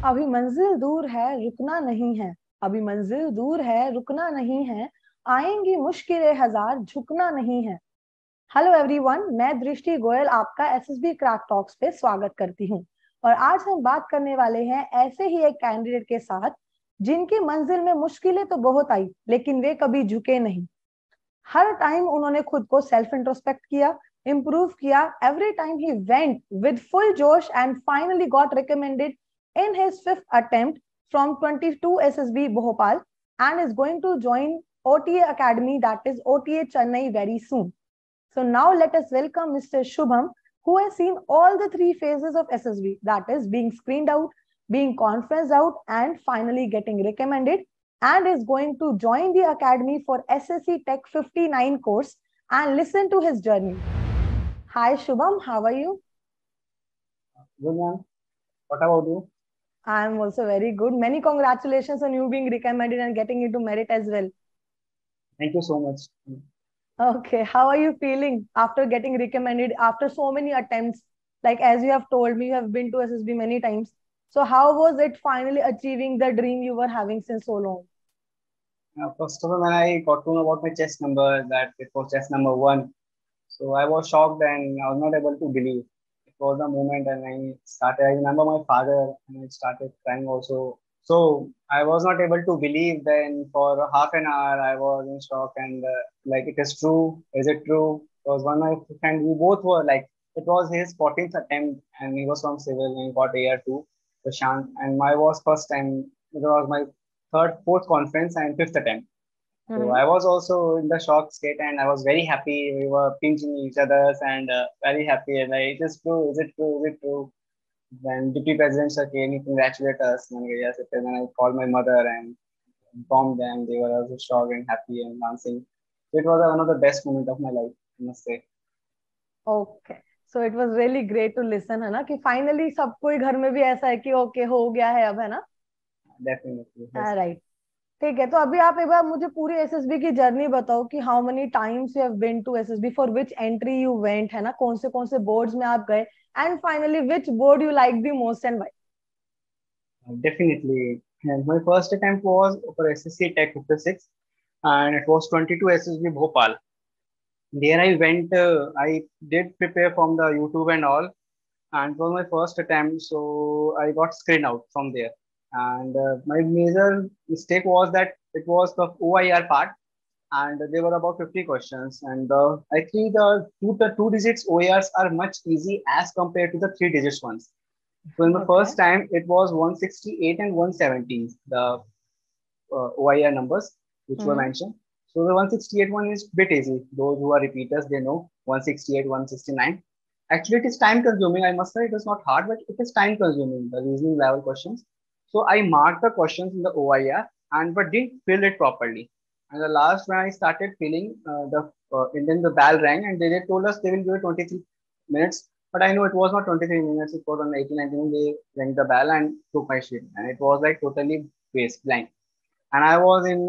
अभी मंजिल दूर है रुकना नहीं है, अभी मंजिल दूर है रुकना नहीं है, आएंगी मुश्किलें हजार झुकना नहीं है। हेलो एवरीवन, मैं दृष्टि गोयल आपका एसएसबी क्रैक टॉक्स पे स्वागत करती हूँ। और आज हम बात करने वाले हैं ऐसे ही एक कैंडिडेट के साथ जिनकी मंजिल में मुश्किलें तो बहुत आई लेकिन वे कभी झुके नहीं। हर टाइम उन्होंने खुद को सेल्फ इंट्रोस्पेक्ट किया, इम्प्रूव किया। Every time he went with full जोश and finally got recommended in his fifth attempt from 22 SSB Bhopal and is going to join OTA Academy, that is OTA Chennai, very soon. So now let us welcome Mr. Shubham, who has seen all the three phases of SSB, that is being screened out, being conferenced out, and finally getting recommended, and is going to join the academy for SSC Tech 59 course and listen to his journey. Hi Shubham, how are you? Good, ma'am. What about you? I am also very good. Many congratulations on you being recommended and getting into merit as well. Thank you so much. Okay, how are you feeling after getting recommended after so many attempts? Like as you have told me, you have been to SSB many times. So how was it finally achieving the dream you were having since so long? First of all, when I got to know about my chest number, that it was chest number 1, so I was shocked and I was not able to believe. It was a moment, and I remember my father, and I started crying also. So I was not able to believe. Then for half an hour, I was in shock and like, it is true. Is it true? Because one of my friend, we both were like, it was his 14th attempt, and he was from civil and he got AIR-2, Prashant, and my was first time. It was my third, fourth conference and fifth attempt. So I was also in the shock state and I was very happy. We were pinching each other's and very happy. And like, it is true. Is it true? Is it true? Then Deputy President Sir came to congratulate us. And yes, it is. And I called my mother and informed them. They were also shocked and happy and dancing. So it was one of the best moments of my life, I must say. Okay. So it was really great to listen, है ना, कि finally सबको ही घर में भी ऐसा है कि okay हो गया है अब, है ना? Definitely. Yes. Right. ठीक है, तो अभी आप एक बार मुझे पूरी एसएसबी की जर्नी बताओ कि how many times you have been to SSB, for which entry you went, है ना, कौन से बोर्ड्स में आप गए, and finally which board you like the most and why? Definitely. And my first attempt was for SSC Tech 56 and it was 22 SSB Bhopal. There I went, I did prepare from the YouTube and all, and it was my first attempt, so I got screened out from there. And my major mistake was that it was the OIR part, and there were about 50 questions. And actually, the two digits OIRs are much easy as compared to the three digits ones. So in the Okay. first time, it was 168 and 170, the OIR numbers which were mentioned. So the 168 one is bit easy. Those who are repeaters, they know 168, 169. Actually, it is time consuming. I must say it is not hard, but it is time consuming, the reasoning level questions. So I marked the questions in the OIR and but didn't fill it properly. And the last when I started filling and then the bell rang and they told us they will give it 23 minutes. But I know it was not 23 minutes. It was on 18, 19. They rang the bell and took my sheet. And it was like totally waste, blank. And I was in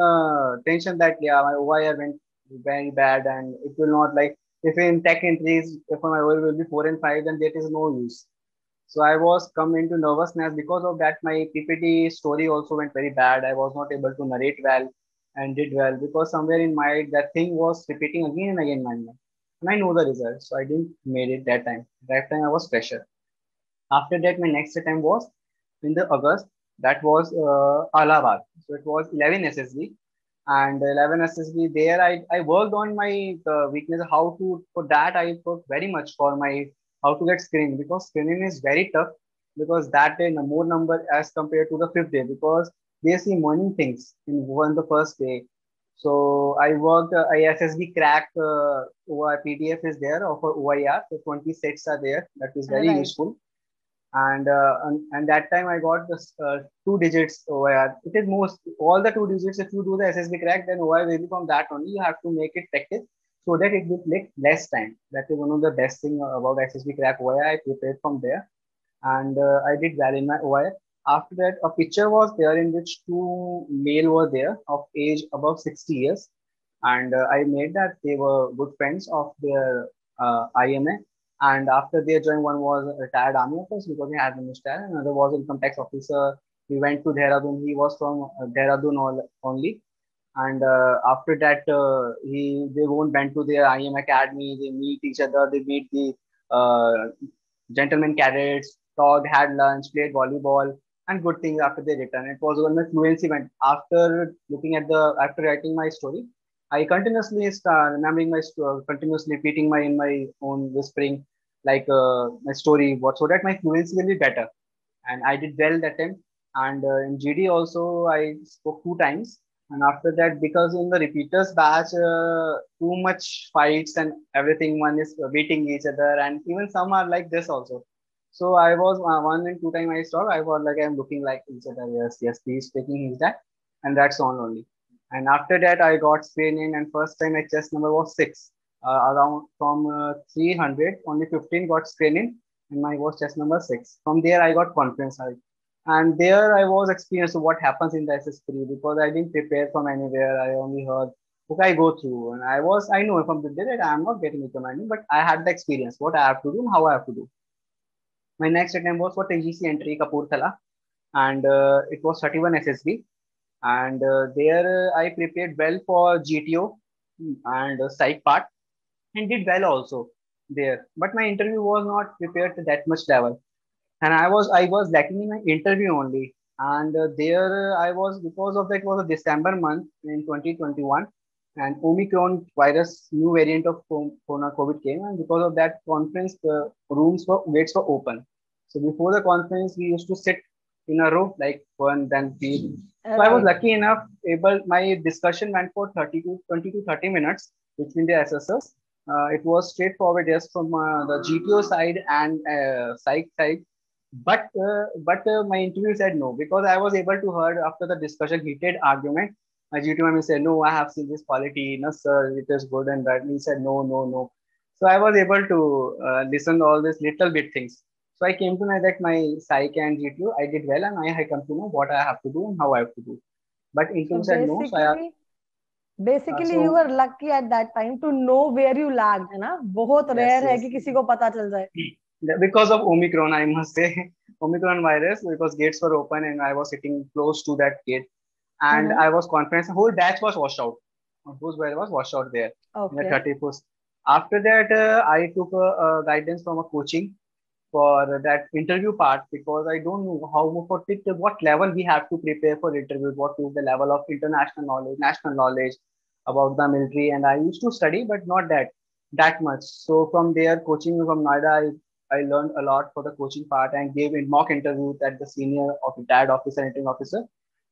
tension that yeah, my OIR went very bad, and it will not like if in tech entries, if my OIR will be 4 and 5, then that is no use. So I was come into nervousness because of that. My PPT story also went very bad. I was not able to narrate well and did well because somewhere in my that thing was repeating again and again in my mind. And I know the result, so I didn't made it that time. That time I was fresher. After that, my next attempt was in the August. That was Allahabad. So it was 11 SSB and 11 SSB. There I worked on my weakness. How to for that I worked very much for my how to get screening because screening is very tough because that day more number as compared to the fifth day because they see many things in one the first day. So I worked SSBCrack PDF is there of OIR. So 20 sets are there. That is very Right. useful and that time I got this two digits OIR. It is most all the two digits. If you do the SSB crack, then OIR will be from that only. You have to make it practice so that it will take less time. That is one of the best thing about SSB crack OIR. I prepared from there, and I did well in my OIR. After that, a picture was there in which two male were there of age above 60 years, and I made that they were good friends of their IMA And after they joined, one was a retired army officer because he had a mustache, and another was income tax officer. He went to Dehradun. He was from Dehradun only. And after that, they went to their IM academy. They meet each other. They meet the uh, gentlemen cadets, talked, had lunch, played volleyball, and good things after they returned. It was when my fluency went. After writing my story, I continuously start remembering continuously repeating in my own whispering, like my story, so that my fluency will be better. And I did well that time. And in GD also, I spoke 2 times. And after that, because in the repeaters batch, too much fights and everything, one is beating each other, and even some are like this also. So I was 1 and 2 time I stopped. I was like, I'm looking like each other. Yes, yes, he's taking his that, and that's all only. And after that, I got screening, and first time my chest number was 6. Around from 300, only 15 got screening, and my was chest number 6. From there, I got confidence. And there I was experiencing what happens in the SS3 because I didn't prepare from anywhere. I only heard, okay, I go through, and I know from the day that I'm not getting recommended, but I had the experience, what I have to do and how I have to do. My next attempt was for TGC entry, Kapurthala, and it was 31 SSB. And there I prepared well for GTO and psych part and did well also there. But my interview was not prepared to that much level, and I was lacking in my interview only. And there I was, because of that, was a December month in 2021, and Omicron virus new variant of Corona COVID came, and because of that conference, the rooms for waits were open. So before the conference, we used to sit in a row like one, then three. So I was Right. lucky enough my discussion went for 30 to 20 to 30 minutes between the SSS. It was straightforward, yes, from the GTO side and psych side. But my interview said no because I was able to heard after the discussion heated argument. My GTO manager said, no, I have seen this quality. No, sir, it is good and bad. He said, no, no, no. So I was able to listen to all these little bit things. So I came to know that my psych and GTO, I did well, and I come to know what I have to do and how I have to do. But So interview said no. basically you So were lucky at that time to know where you lagged, है ना? बहुत yes, rare है yes. कि किसी को पता चल जाए. Because of Omicron, I must say, Omicron virus, because gates were open and I was sitting close to that gate, and I was confident. The whole batch was washed out. Whose batch was washed out there in the Okay. 31st. After that, I took a guidance from a coaching for that interview part because I don't know what level we have to prepare for interviews, what is the level of international knowledge, national knowledge about the military, and I used to study, but not that much. So from there, coaching from Noida, I learned a lot for the coaching part and gave a mock interview at the senior of retired officer, entering officer,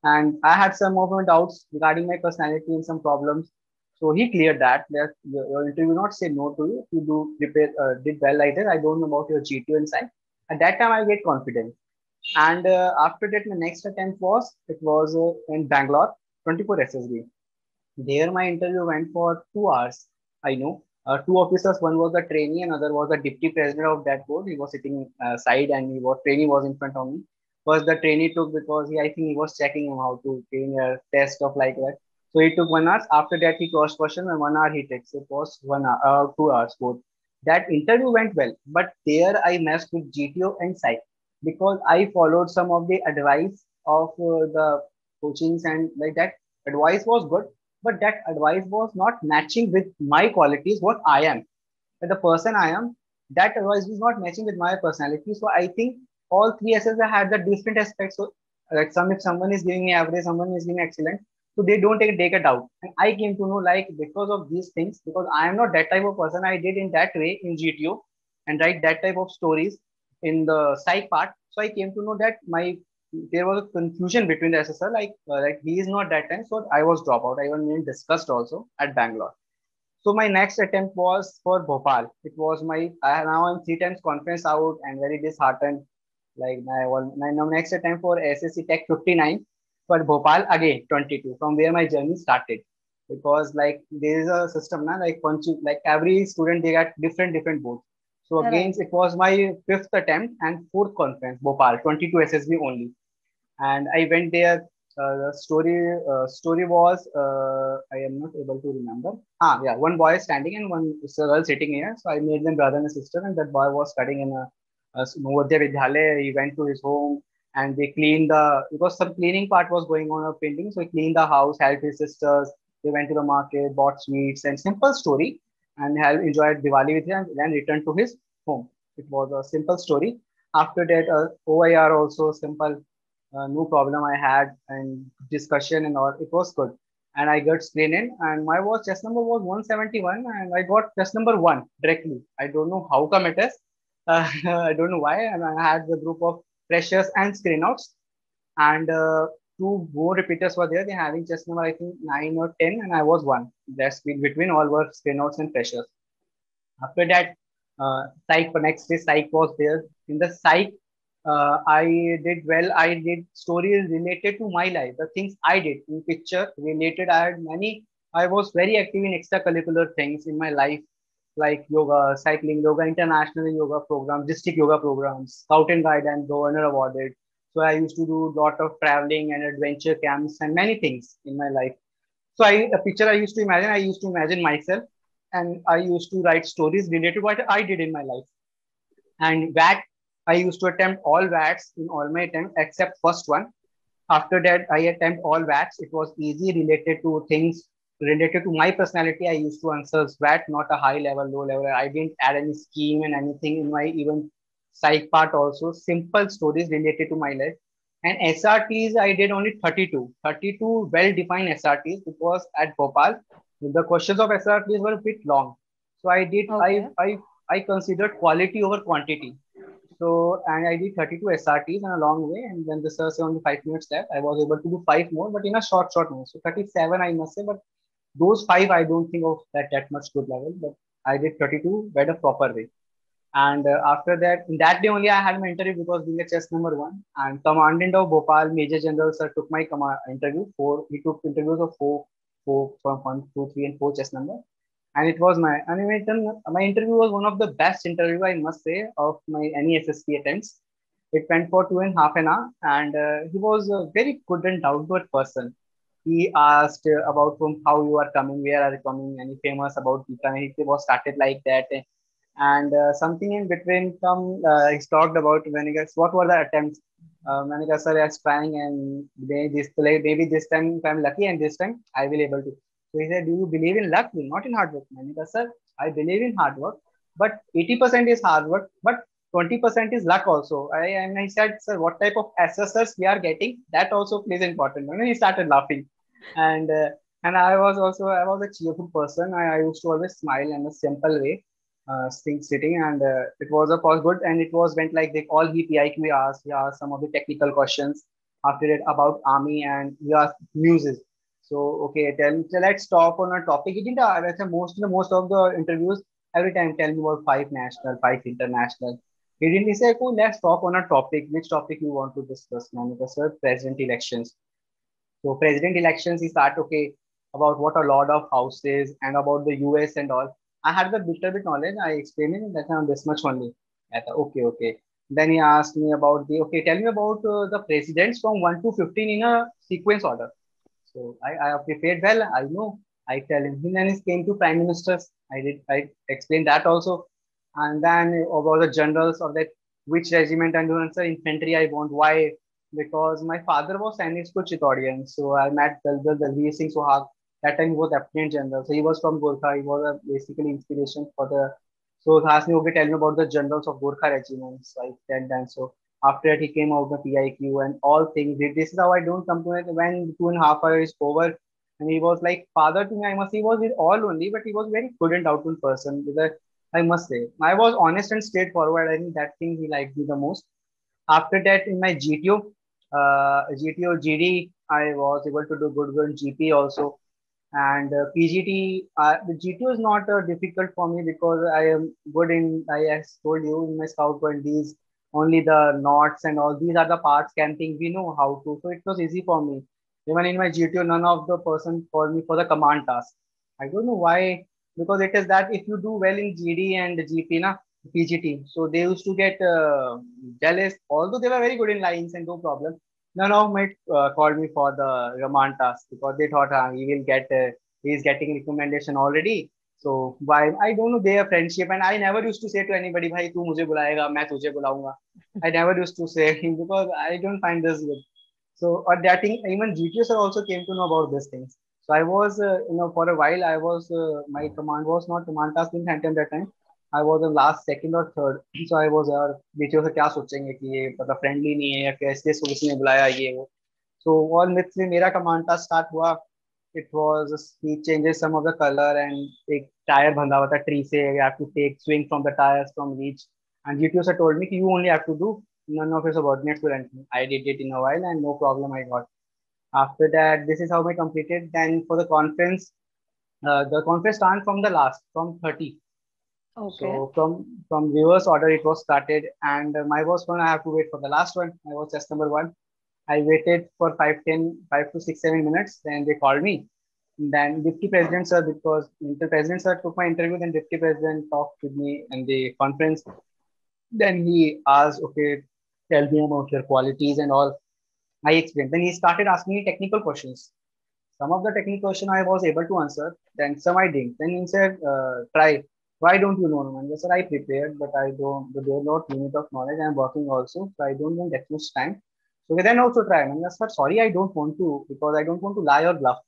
and I had some of my doubts regarding my personality and some problems. So he cleared that. That your interview will not say no to you. If you do prepare, did well like that. I don't know about your GTO inside. At that time, I get confident. And after that, my next attempt was in Bangalore, 24 SSB. There, my interview went for 2 hours. I know. Two officers, one was the trainee, another was the deputy president of that board. He was sitting side, and trainee was in front of me. First, the trainee took because I think he was checking him how to train a test of like that. So he took 1 hour. After that, he cross question and 1 hour he takes. It was 1 hour, 2 hours both. That interview went well, but there I messed with GTO and psych because I followed some of the advice of the coachings, and like that advice was good, but that advice was not matching with my qualities, what I am, the person I am. That advice was not matching with my personality. So I think all three SS had the different aspects. So like if someone is giving me average, someone is giving excellent, so they don't take it out. And I came to know like because of these things, because I am not that type of person. I did in that way in GTO and write that type of stories in the psych part. So I came to know that there was a confusion between the SSR, like he is not that time. So I was dropped out. I was being discussed also at Bangalore. So my next attempt was for Bhopal. It was now I'm 3 times conference out and very disheartened. Like my next attempt for SSC Tech 59 for Bhopal again 22 from where my journey started. Because like there is a system now like every student they got different boards. So again Right. it was my 5th attempt and 4th conference Bhopal 22 SSB only, and I went there The story was I am not able to remember. Yeah, one boy is standing and one girl sitting here. So I made them brother and sister, and that boy was studying in a Navodaya Vidyalaya. He went to his home and they cleaned because some cleaning part was going on of painting. So he cleaned the house, helped his sisters. They went to the market, bought sweets and simple story, and helped enjoyed Diwali with him, and then returned to his home. It was a simple story. After that, OIR also simple, no problem I had, and discussion and all. It was good. And I got screen in, and my was chess number was 171, and I got chess number one directly. I don't know how come it is. I don't know why. And I had the group of freshers and screen outs, and two more repeaters were there. They having chess number I think 9 or 10, and I was one. That's between all were screen outs and freshers. After that, psych for next day, psych was there. In the psych, I did well. I did stories related to my life, the things I did in picture related. I had many. I was very active in extracurricular things in my life, like yoga, cycling, yoga international yoga programs, district yoga programs, scout and guide, and governor awarded. So I used to do a lot of traveling and adventure camps and many things in my life. So a picture I used to imagine myself, and I used to write stories related to what I did in my life. And VAT, I used to attempt all VATs in all my attempts except first one. After that, I attempt all VATs. It was easy related to things related to my personality. I used to answer VAT, not a high level, low level. I didn't add any scheme and anything in my even psych part also. Simple stories related to my life. And SRTs, I did only 32. 32 well-defined SRTs because at Bhopal, the questions of SRTs were a bit long. So I did, Okay. I considered quality over quantity. So, and I did 32 SRTs in a long way. And then the sir said only 5 minutes left. I was able to do five more, but in a short way. So 37, I must say, but those five, I don't think of that much good level, but I did 32 by the proper way. And after that, in that day only, I had my interview because being a chess number one. And Commandant of Bhopal, Major General Sir took my interview. He took interviews of four from 1, 2, 3, and 4 chess number. And it was my interview was one of the best interview I must say of my any SSP attempts. It went for 2.5 hours, and he was a very good and down to earth person. He asked about from how you are coming, where are you coming, any famous about Bikaner. He was started like that, and something in between. He talked about when he gets what were the attempts. Manika sir is trying, and maybe this time if I'm lucky, and this time I will able to. So he said, "Do you believe in luck? Not in hard work." Manika sir, I believe in hard work, but 80% is hard work, but 20% is luck also. And I said, "Sir, what type of SSRs we are getting? That also plays important." And he started laughing, and I was a cheerful person. I used to always smile in a simple way, sitting, and it was a course good, and it was went like they all he PIQ he asked some of the technical questions after it about army, and he asked news. So okay, let's talk on a topic. He didn't most of the interviews every time tell me about five national, five international. He didn't say, "Oh, let's talk on a topic. Which topic you want to discuss?" Monica sir, president elections. So president elections, he start okay about what a lot of houses and about the US and all. I had the little bit knowledge. I explained it that I'm this much only. I thought, okay, okay. Then he asked me about tell me about the presidents from 1 to 15 in a sequence order. So I have prepared well. I know. I tell him. Then he came to prime ministers. I explained that also. And then about the generals of that, which regiment and answer infantry I want. Why? Because my father was Sainik School Chittorian. So I met Dalveer Singh Suhag. That time he was Lieutenant General. So he was from Gorkha. He was basically inspiration for the. So he asked me, okay, tell me about the generals of Gorkha regiment. So I said them. So after that, he came out the PIQ and all things. This is how I don't come to it when 2.5 hours is over. And he was like father to me. I must. He was with all only, but he was very good and doubtful person. I must say, I was honest and straightforward. I think that thing he liked me the most. After that, in my GTO, GD, I was able to do good in GP also. And PGT, the GTO is not difficult for me because I am good in, I as told you in my scout and these, only the knots and all these are the parts camping. We know how to. So it was easy for me. Even in my GTO, none of the person called me for the command task. I don't know why, because it is that if you do well in GD and GP, na, PGT, so they used to get jealous, although they were very good in lines and no problem. None of my called me for the Raman task because they thought he will get he is getting recommendation already. So why I don't know their friendship, and I never used to say to anybody, "भाई तू मुझे बुलाएगा, मैं तुझे बुलाऊंगा." I never used to say because I don't find this good. So at that thing, even GTO sir also came to know about these things. So I was for a while I was my command was not command task in hand that time. I was in last second or third. So I was यार बीचों से क्या सोचेंगे कि ये मतलब friendly नहीं है या कैसे सोच ने बुलाया ये वो. So all myths में मेरा command task start हुआ. It was he changes some of the color and एक tire बंधा हुआ था tree से. You have to take swing from the tires from reach. And GTO sir told me कि you only have to do. None of your subordinates will anything. I did it in a while and no problem I got. After that, this is how I completed. Then for the conference started from the last, from 30. Okay. So from reverse order, it was started, and my was one. I have to wait for the last one. I was test number one. I waited for 5 to 6, 7 minutes. Then they called me. Then Deputy President sir, because the President sir took my interview. Then Deputy President talked with me in the conference. Then he asked, okay, tell me about your qualities and all. I explained. Then he started asking me technical questions. Some of the technical question I was able to answer, then some I didn't. Then he said, try. Why don't you know? And I said, I prepared, but I don't, but there's not limit of knowledge. I'm working also, so I don't want that much time. So we then also try. And I said, sorry, I don't want to, because I don't want to lie or bluff.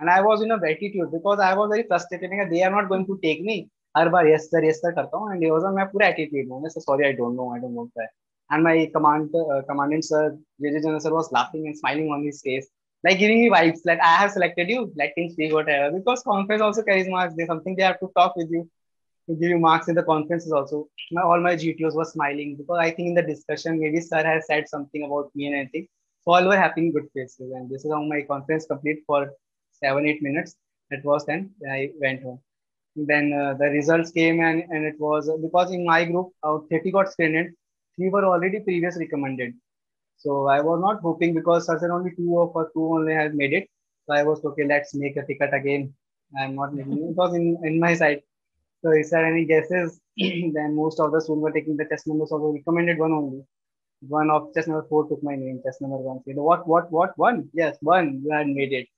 And I was in a attitude because I was very frustrated. They are not going to take me. Her bar yes sir करता हूँ and he was on my पूरा attitude में. I said, sorry, I don't know, I don't want that. And my commandant sir, JJ General sir was laughing and smiling on his face, like giving me vibes that I have selected you, let things be whatever. Because conference also carries marks. There's something they have to talk with you to give you marks in the conferences also. All my GTOs were smiling because I think in the discussion maybe sir has said something about me and anything. So all were having good faces, and this is how my conference complete for 7, 8 minutes. It was then I went home. Then the results came and it was because in my group 30 got screened, 3 were already previous recommended. So I was not hoping because certain only two only has made it. So I was okay, let's make a ticket again. I'm not making it because in my side. So is there any guesses? Then most of the students were taking the test numbers of the recommended one only. One of test number 4 took my name, test number 1. So, what, one? Yes, one, you had made it.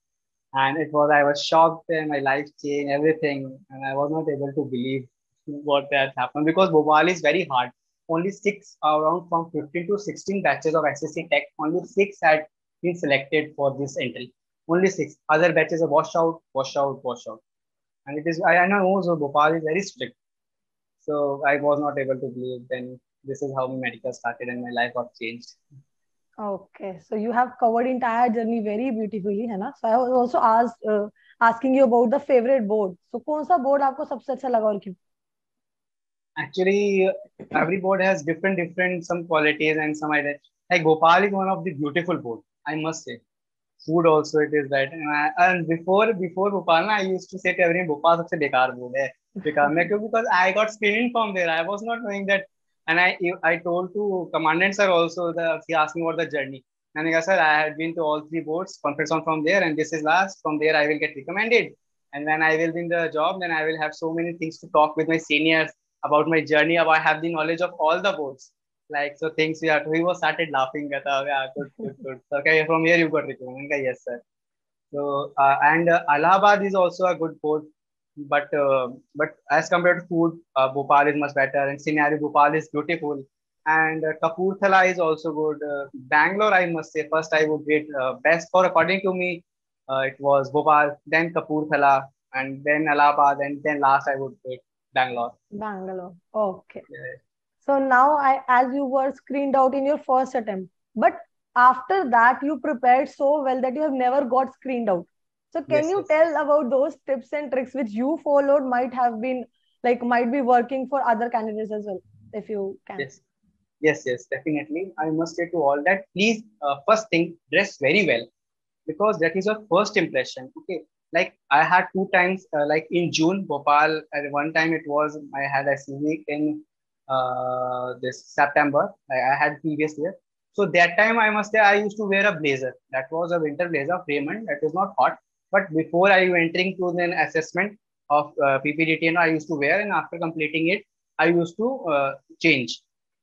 And it was, I was shocked and my life changed, everything. And I was not able to believe what had happened because Bhopal is very hard. Only six, around from 15 to 16 batches of SSC Tech, only six had been selected for this entry. Only six. Other batches are washed out, washed out, washed out. And it is, I know so Bhopal is very strict. So I was not able to believe. Then this is how my medical started and my life got changed. Okay, so you have covered entire journey very beautifully, है ना? So I was also asking you about the favorite board. So कौन सा board आपको सबसे अच्छा लगा और क्यों? Actually, every board has different some qualities and some ideas. Like Bhopal is one of the beautiful board, I must say. Food also it is that. And before Bhopal, I used to say to everyone, Bhopal सबसे बेकार board है. Because I got screening from there. I was not knowing that, and I told to commandant sir also. He asked me about the journey. And I said, I had been to all 3 boards, conference on from there, and this is last. From there, I will get recommended. And when I will be in the job, then I will have so many things to talk with my seniors about my journey. About I have the knowledge of all the boards. Like, so things we have to, he was started laughing at, yeah, good. So, okay, from here you got recommended. Yes, sir. So, and Allahabad is also a good board, but as compared to food, Bhopal is much better, and scenery Bhopal is beautiful, and Kapurthala is also good. Bangalore, I must say, first I would rate best for according to me, it was Bhopal, then Kapurthala, and then Allahabad, and then last I would rate Bangalore. Bangalore. Okay. Yeah. So now as you were screened out in your first attempt, but after that you prepared so well that you have never got screened out. So can you tell about those tips and tricks which you followed might be working for other candidates as well, if you can? Yes, definitely. I must say to all that, please, first thing, dress very well because that is your first impression. Okay. Like I had 2 times, like in June, Bhopal, at one time it was, I had SSB in this September. I had previous year. So that time I must say I used to wear a blazer. That was a winter blazer of Raymond. That was not hot. But before I entering to the assessment of PPDT, I used to wear, and after completing it, I used to change.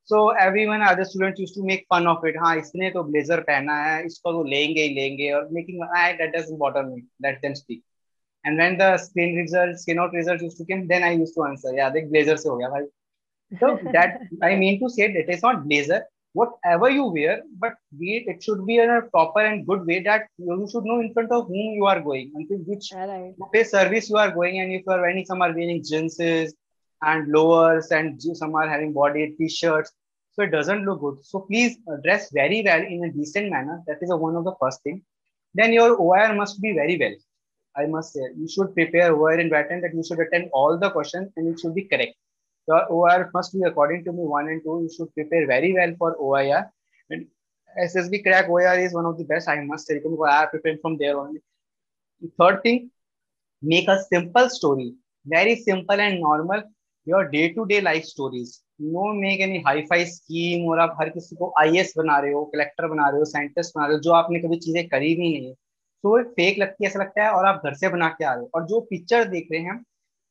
So everyone, other students used to make fun of it. हाँ इसने तो blazer पहना है, इसको तो लेंगे ही लेंगे, और making that doesn't bother me. Let them speak. And when the screen out results used to come, then I used to answer, yeah, देख blazer से हो गया भाई. So that I mean to say that it's not blazer. Whatever you wear, but it should be in a proper and good way that you should know in front of whom you are going and to which right. service you are going. And if you are wearing, some are wearing jeans and lowers, and some are having body t-shirts, so it doesn't look good. So please dress very well in a decent manner. That is one of the first thing. Then your OIR must be very well. I must say, you should prepare OIR in that time that you should attend all the questions and it should be correct. Your OIR must be, according to me, 1 and 2. You should prepare very well for OIR. And SSBCrack OIR is one of the best, I must say, because I have prepared from there only. Third thing, make a simple story, very simple and normal, your day to day life stories. No make any hi-fi scheme, और आप हर किसी को IAS बना रहे हो, collector बना रहे हो, साइंटिस्ट बना रहे हो, जो आपने कभी चीजें करी भी नहीं है, तो वो फेक लगती है, ऐसा लगता है, और आप घर से बना के आ रहे हो. और जो पिक्चर देख रहे हैं हम,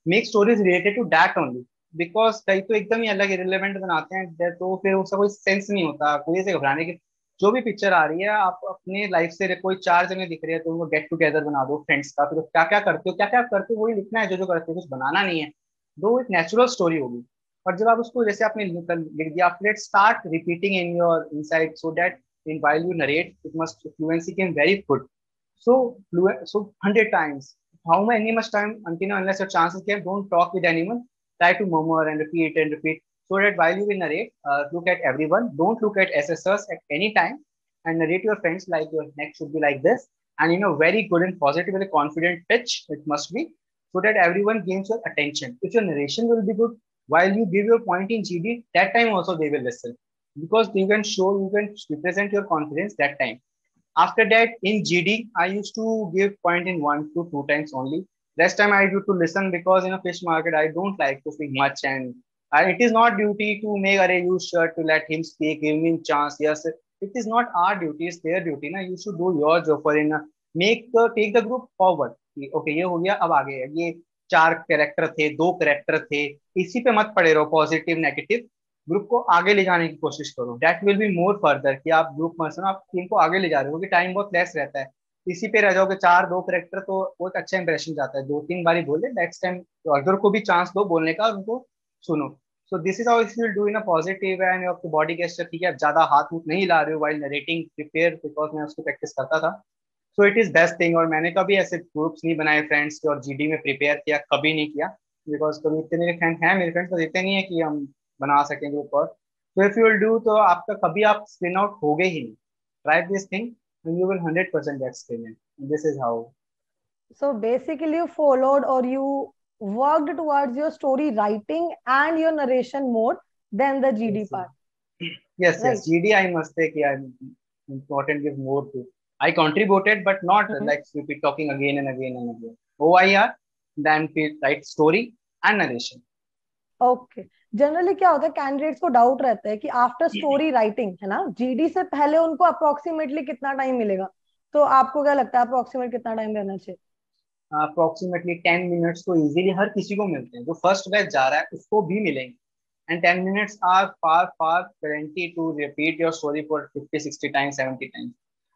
make stories related to that only, because कई तो एकदम ही अलग इरेलीवेंट बनाते हैं, तो फिर उसका कोई सेंस नहीं होता. कोई से घबराने की, जो भी पिक्चर आ रही है, आप अपने लाइफ से कोई 4 जने दिख रहे हैं तो उनको गेट टुगेदर बना दो फ्रेंड्स का. फिर क्या क्या करते हो वही लिखना है, जो करते हो, कुछ बनाना नहीं है. दो एक नेचुरल स्टोरी होगी. और जब आप उसको, जैसे आपने लिख दिया, after it start repeating in your inside, so that in while you narrate it must fluency can very good. So 100 times, how many much time until unless your chances came, don't talk with anyone. Try to murmur and repeat, so that while you will narrate, look at everyone. Don't look at SSers at any time, and narrate your friends like your neck should be like this, and in a very good and positive and confident pitch it must be, so that everyone gains your attention. If your narration will be good while you give your point in GD, that time also they will listen, because you can represent your confidence that time. After that, in GD, I used to give point in 1 to 2 times only. Rest time I used to listen, because in a fish market, I don't like to speak much, and it is not duty to make a use shirt to let him speak, give him chance. Yes, it is not our duty, it's their duty. Na, you should do your job for in take the group forward. Okay, ये हो गया, अब आगे ये 4 character थे, 2 character थे, इसी पे मत पड़े रहो पॉजिटिव नेगेटिव. ग्रुप को आगे ले जाने की कोशिश करो. That will be more further, कि आप ग्रुप में आप टीम को आगे ले जा रहे हो, क्योंकि टाइम बहुत लेस रहता है. इसी पे रह जाओगे 4 2 कैरेक्टर, तो वो एक अच्छा इंप्रेशन जाता है. 2 3 बारी बोले, नेक्स्ट टाइम अदर को भी चांस दो बोलने का, और उनको सुनो. So this is how if you do in a positive and आपकी बॉडी गेस्चर. ठीक है, आप ज्यादा हाथ मुंह नहीं ला रहे हो वाइल नरेटिंग, प्रिपेयर, बिकॉज मैं उसको प्रैक्टिस करता था. सो इट इज बेस्ट थिंग. और मैंने कभी ऐसे ग्रुप्स नहीं बनाए फ्रेंड्स के और जीडी में प्रिपेयर किया, कभी नहीं किया, बिकॉज कभी इतने मेरे फ्रेंड हैं, मेरे फ्रेंड्स तो देते नहीं है कि हम बना सकें ग्रुप. और तो इफ यू विल डू, तो आपका कभी आप स्क्रीन आउट हो गए ही नहीं. Try this thing and you will 100% get screen in. This is how. So basically you followed or you worked towards your story writing and your narration more than the GD Yes, part. yes, Right. yes. GD I must say कि I'm important give more to. I contributed, but not like repeat talking again and again and again. OIR, then write story and narration. Okay. Generally क्या होता है, candidates को doubt रहता है कि after story writing, है ना, जीडी से पहले उनको अप्रोक्सीमेटली कितना टाइम मिलेगा. तो आपको क्या लगता है अप्रोक्सीमेट कितना टाइम रहना चाहिए? अप्रोक्सीमेटली 10 मिनट्स तो इजीली हर किसी को मिलते हैं. जो फर्स्ट बैच जा रहा है उसको भी मिलेंगे. And 10 minutes are far far guarantee to repeat your story for 50 60 times 70 times.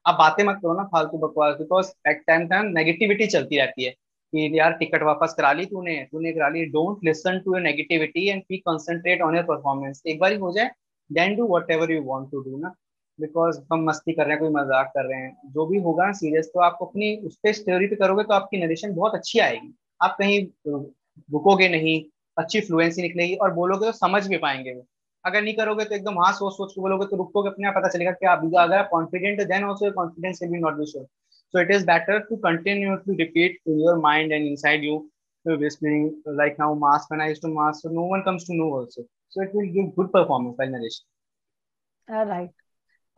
आप बातें मत करो ना फालतू बकवास, because at time time negativity चलती रहती है कि यार टिकट वापस करा ली तूने तूने करा ली. Don't listen to your negativity and be concentrate on your performance. एक बार ही हो जाए, then do whatever you want to do ना. बिकॉज हम मस्ती कर रहे हैं, कोई मजाक कर रहे हैं, जो भी होगा ना सीरियस, तो आप अपनी उस पे स्टोरी पे करोगे तो आपकी नरेशन बहुत अच्छी आएगी. आप कहीं रुकोगे नहीं, अच्छी फ्लुएंसी निकलेगी, और बोलोगे तो समझ भी पाएंगे वो. अगर नहीं करोगे तो एकदम हाँ सोच सोच के बोलोगे तो रुकोगे, अपने आप पता चलेगा कि आप अगर आप कॉन्फिडेंट है, then also confidence will be not be sure. So it is better to continuously repeat in your mind and inside you, whispering like now mask, when I used to mask, so no one comes to know also. So it will give good performance by narration. Right.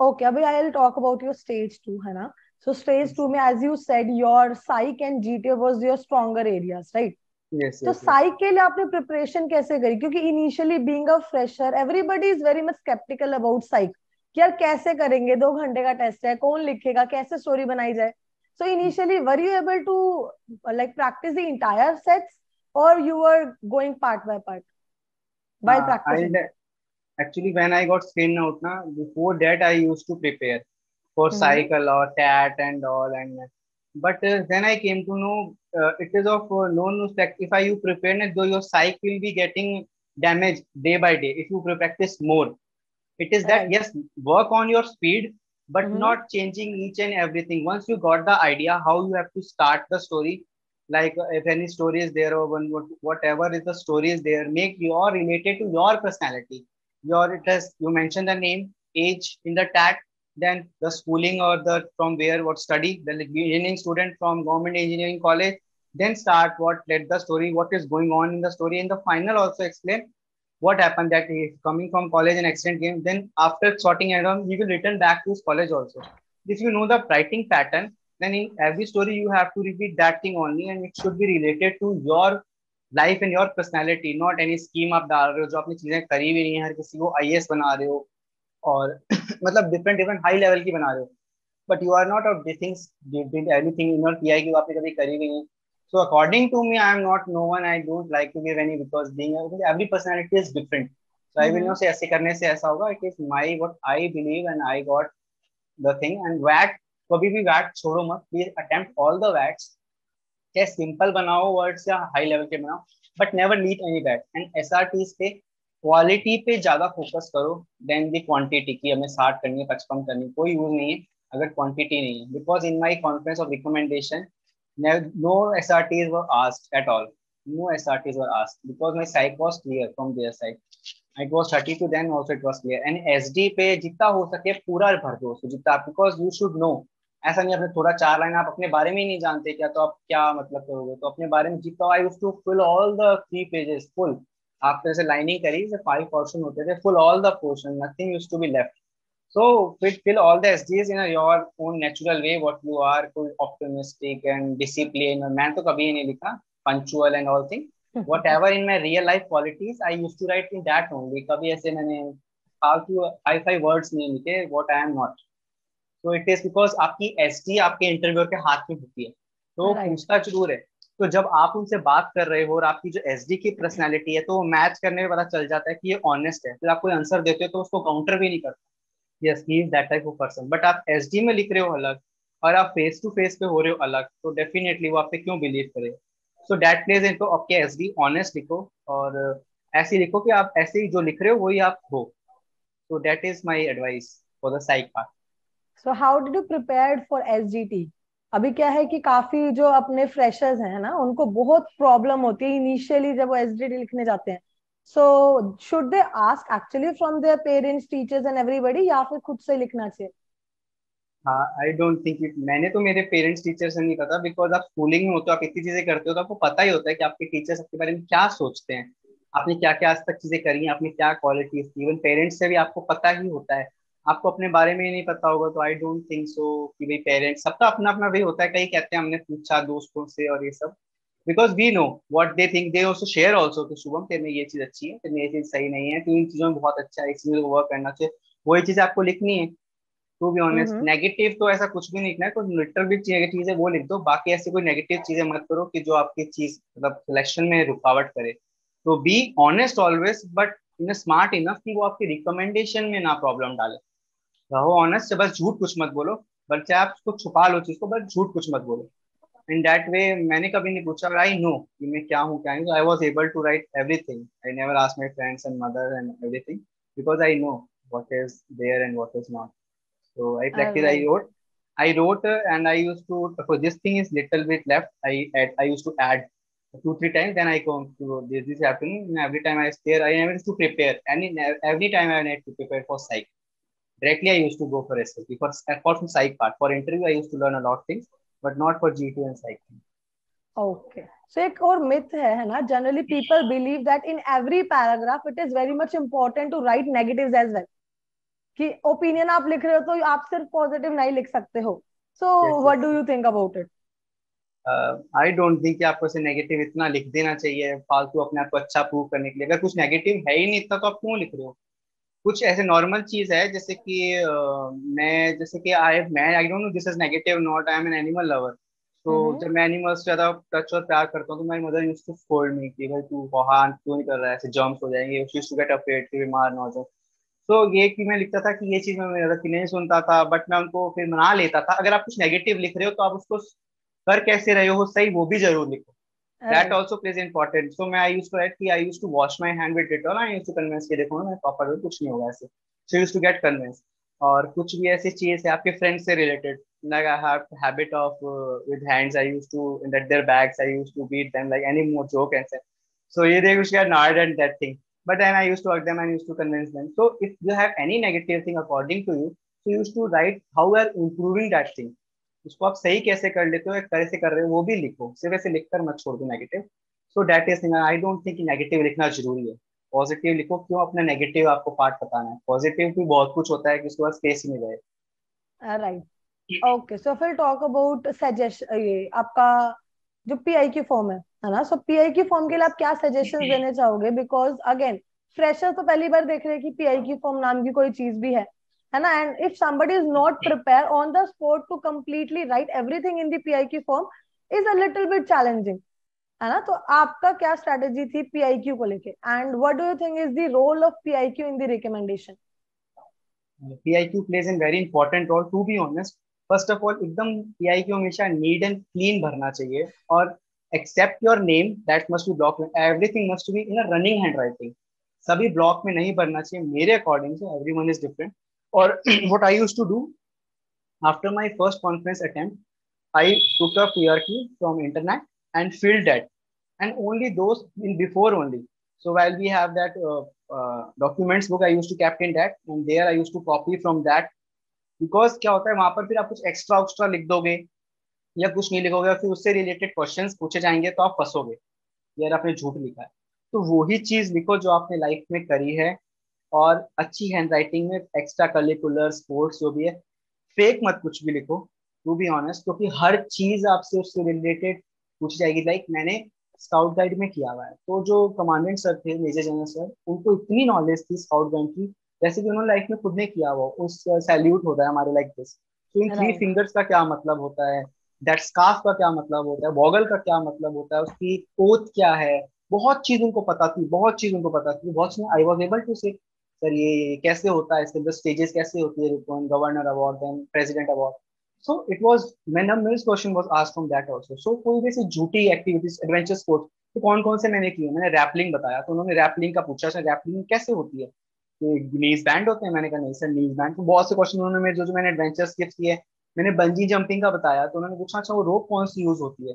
Okay, अभी I will talk about your stage 2, है ना. सो stage 2 में as you said your side and GTA was your stronger areas, right. Yes, तो yes, yes. साइक के लिए आपने preparation कैसे करी? क्योंकि initially being a fresher everybody is very much sceptical about साइक, कि यार कैसे करेंगे, 2 घंटे का टेस्ट है, कौन लिखेगा, कैसे स्टोरी बनाई जाए. So initially, were you able to like practice the entire sets, or you were going part by part while I'll practicing? Actually, when I got screened out, na, before that I used to prepare for cycle or TAT and all, and but then I came to know it is of no use that if I you prepare, na, though your psych will be getting damaged day by day if you practice more. It is that Right. yes, work on your speed, but Mm-hmm. not changing each and everything. Once you got the idea how you have to start the story, like if any story is there or whatever is the story is there, make your related to your personality. Your it has you mentioned the name, age in the tag, then the schooling or the from where what study, the engineering student from government engineering college, then start what let the story, what is going on in the story, in the final also explain what happened that he is coming from college and accident came. Then after sorting it out, he will return back to his college also. If you know the writing pattern, then in every story you have to repeat that thing only, and it should be related to your life and your personality, not any scheme आप डाल रहे हो जो आपने चीजें करी भी नहीं है, हर किसी को आईएएस बना रहे हो और मतलब डिफरेंट डिफरेंट हाई लेवल की बना रहे हो, but you are not of the things did anything in your PI की वो आपने कभी करी भी नहीं. So according to me, I am not no one. I don't like to give any because being every personality is different. So I will Mm-hmm. not say ऐसे करने से ऐसा होगा. It is my what I believe and I got the thing and VAT कभी भी VAT छोड़ो मत. Please attempt all the VATs. चाहे सिंपल बनाओ वर्ड्स या हाई लेवल के बनाओ, but never lead any bat. And SRTs पे क्वालिटी पे ज्यादा फोकस करो देन द क्वांटिटी की हमें 60 करनी है 55 करनी है, कोई यूज नहीं है अगर क्वांटिटी नहीं है. Because in my conference of recommendation no SRTs were asked at all. No SRTs were asked because my psych was clear from their side. It was 32 then also it was clear. And SD पे जितना हो सके पूरा भर दो उसको जितना, because you should know. ऐसा नहीं अपने थोड़ा 4 लाइन आप अपने बारे में ही नहीं जानते क्या, तो आप क्या मतलब करोगे, तो अपने बारे में जितना I used to fill all the 3 pages full. आपने जैसे लाइनिंग करी जैसे 5 पोर्शन होते थे, full all the portion, nothing used to be left. So fill all the SDs in your own natural way. What you are, cool, optimistic and disciplined. मैं तो कभी नहीं लिखा punctual and all thing. Whatever in my real life qualities, I used to write in that only. कभी ऐसे मैंने फालतू high five words नहीं लिखे. What I am not. So it is because आपकी SD आपके इंटरव्यूअर के हाथ में होती है, तो Right. पूछता जरूर है. तो जब आप उनसे बात कर रहे हो और आपकी जो SD की पर्सनैलिटी है तो मैच करने में पता चल जाता है कि ये ऑनेस्ट है. फिर आप कोई आंसर देते हो तो उसको काउंटर भी नहीं करते. Yes he is that type of person. But आप एसडी में लिख रहे हो अलग और आप फेस टू फेस पे हो रहे हो अलग, तो डेफिनेटली वो आप पे क्यों बिलीव करे. सो दैट प्लेज इन, तो आपके एसडी ऑनेस्ट लिखो और ऐसे लिखो कि आप ऐसे ही जो लिख रहे हो वही आप हो. So that is my advice for the psych part. So how did you prepared for SGT? अभी क्या है कि काफी जो अपने फ्रेशर्स हैं ना, उनको बहुत प्रॉब्लम होती है इनिशियली जब वो एसजीटी लिखने जाते हैं. So should they ask actually from their parents, teachers and everybody, या फिर खुद से लिखना चाहिए? हाँ, आई डोंट थिंक इट. मैंने तो मेरे पेरेंट्स टीचर से नहीं पता, बिकॉज आप स्कूलिंग में होते हो, आप इतनी चीजें करते हो तो आपको पता ही होता है कि आपके टीचर्स आपके बारे में क्या सोचते हैं, आपने क्या क्या आज तक चीजें करी हैं, आपने क्या क्वालिटीज थी. इवन पेरेंट्स से भी आपको पता ही होता है. आपको अपने बारे में ही नहीं पता होगा तो आई डोंट थिंक सो कि भाई पेरेंट्स, सबका अपना अपना वे होता है. कई कहते हैं हमने पूछा दोस्तों से और ये सब, because we know what they think. They also share also कि शुभम तेरे में ये चीज अच्छी है, तेरे में ये चीज सही नहीं है, तू इन चीजों में बहुत अच्छा है, इस चीज को वर्क करना चाहिए. वही चीज आपको लिखनी है. To be honest, hmm. Negative तो ऐसा कुछ भी नहीं लिखना है. कुछ लिटरल भी चीज है वो लिख दो, बाकी ऐसी कोई नेगेटिव चीजें मत करो कि जो आपकी चीज मतलब सिलेक्शन में रुकावट करे. तो be honest always, but in smart enough कि वो आपकी रिकमेंडेशन में ना प्रॉब्लम डाले. रहो ऑनेस्ट, बस झूठ कुछ मत बोलो. बट चाहे आप उसको छुपा लो चीज को, बस झूठ कुछ मत बोलो. इन दैट वे मैंने कभी नहीं पूछा, बट आई नो कि मैं क्या हूँ क्या नहीं. I was able to write everything. I never ask my friends and mother and everything, because I know what is there and what is not. So I practice. Right. I wrote, and I used to. So this thing is little bit left. I used to add 2 3 times. Then I come to this is happening. And every time I stare, I never used to prepare. And every time I need to prepare for psych. Directly I used to go for SSB. For apart from psych part, for interview I used to learn a lot of things, but not for G2 and psych. Okay. So एक और myth है ना, generally people believe that in every paragraph it is very much important to write negatives as well, कि opinion आप लिख रहे हो तो आप सिर्फ पॉजिटिव नहीं लिख सकते हो. सो Yes, what yes. Do you think about it? I don't think कि आपको से नेगेटिव इतना लिख देना चाहिए फालतू अपने आप को अच्छा प्रूव करने के लिए. अगर कुछ नेगेटिव है ही नहीं इतना तो आप क्यों लिख रहे हो. कुछ ऐसे नॉर्मल चीज है जैसे कि मैं जैसे कि आई don't no this is negative not. I am an animal lover. तो हम्म. जब मैं एनिमल्स से ज्यादा टच और प्यार करता हूँ तो मेरी mother used to scold me कि भाई तू वहां क्यों नहीं कर रहा है, ऐसे जर्म्स हो जाएंगे. She used to get afraid कि बीमार ना हो जाओ. तो ये कि मैं लिखता था कि ये चीज मैं मेरा गलती नहीं सुनता था, बट मैं उनको फिर मना लेता था। अगर आप कुछ नेगेटिव लिख रहे हो तो आप उसको कर कैसे रहे हो सही वो भी जरूर लिखो, that right. Also plays important. So मैं आई यूज टू राइट कि I use to wash my hand with Dettol, I use to convince कि देखो मैं प्रॉपर हूँ, कुछ नहीं होगा ऐसे। So use to get convince. और कुछ भी ऐसी चीज है आपके फ्रेंड से related, like I have habit of with hands I used to in that their bags I used to beat them like any more joke and say. So yeah, they used to get annoyed at that thing. But then I used to hug them and used to convince them. So if you have any negative thing according to you, so you used to write how you are improving that thing. उसको आप सही कैसे कर लेते हो, कैसे कर रहे हो वो भी लिखो, सिर्फ ऐसे लिखकर मत छोड़ दो negative. So that is thing, I don't think negative लिखना जरूरी है। पॉजिटिव लिखो, क्यों अपना नेगेटिव आपको पार्ट बताना है, पॉजिटिव भी बहुत कुछ होता है कि उसके बाद स्पेस ही नहीं रहे। राइट। ओके, सो फिर टॉक अबाउट सजेशन, ये आपका जो पीआई की फॉर्म है ना, सो पीआई की फॉर्म के लिए आप क्या सजेशंस देने चाहोगे? बिकॉज अगेन फ्रेशर तो पहली बार देख रहे हैं कि पीआई की फॉर्म नाम की कोई चीज भी है ना, and if somebody is not prepare on the spot to completely write everything in the PI की form is a little bit challenging, है ना। तो आपका क्या स्ट्रेटेजी थी पीआईक्यू को लेके, and what do you think is the role of PIQ in the recommendation? PIQ plays in very important role to be honest. First of all एकदम PIQ हमेशा नीट एंड क्लीन भरना चाहिए, और except your name that must be block, everything must be in a running hand writing. सभी block में नहीं भरना चाहिए मेरे अकॉर्डिंग से, एवरीवन इज डिफरेंट। और what I used to do after my first conference attempt, I took a PRQ from internet and filled that, and only those in before only. So while we have that documents book, I used to kept in that, and there I used to copy from that. Because क्या होता है वहां पर फिर आप कुछ extra extra लिख दोगे या कुछ नहीं लिखोगे, और फिर उससे रिलेटेड क्वेश्चंस पूछे जाएंगे तो आप फंसोगे, यार आपने झूठ लिखा है। तो वही चीज लिखो जो आपने लाइफ में करी है, और अच्छी हैंड राइटिंग में एक्स्ट्रा करिकुलर स्पोर्ट्स जो भी है, फेक मत कुछ भी लिखो टू बी ऑनेस्ट, क्योंकि हर चीज आपसे उससे रिलेटेड पूछी जाएगी। लाइक मैंने स्काउट गाइड में किया हुआ है, तो जो कमांडेंट सर थे, मेजर जनरल सर, उनको इतनी नॉलेज थी स्काउट गाइड की, जैसे कि उन्होंने लाइफ में खुद ने किया हुआ, उस सैल्यूट होता है हमारे लाइक दिस, तो इन थ्री राइट। फिंगर्स का क्या मतलब होता है, दैट स्कार्फ का क्या मतलब होता है, वॉगल का क्या मतलब होता है, उसकी ओथ क्या है, बहुत चीज उनको पता थी, बहुत चीज उनको पता थी, बहुत चीज I was able to say sir ये कैसे होता है, इसके स्टेजेस कैसे होती है, governor award then president award. So it was man miss question was asked from that also. सो कोई भी ऐसी झूठी एक्टिविटीज एडवेंचर स्पोर्ट्स तो कौन कौन से मैंने किए, मैंने रैपलिंग बताया तो उन्होंने रैपलिंग का पूछा, सर रैपलिंग कैसे होती है, तो नीज बैंड होते हैं, मैंने कहा नहीं सर नीज बैंड। तो बहुत से क्वेश्चन उन्होंने जो जो मैंने एडवेंचर स्किप्स किए, मैंने बंजी जंपिंग का बताया तो उन्होंने पूछा अच्छा वो रोप कौन सी यूज होती है,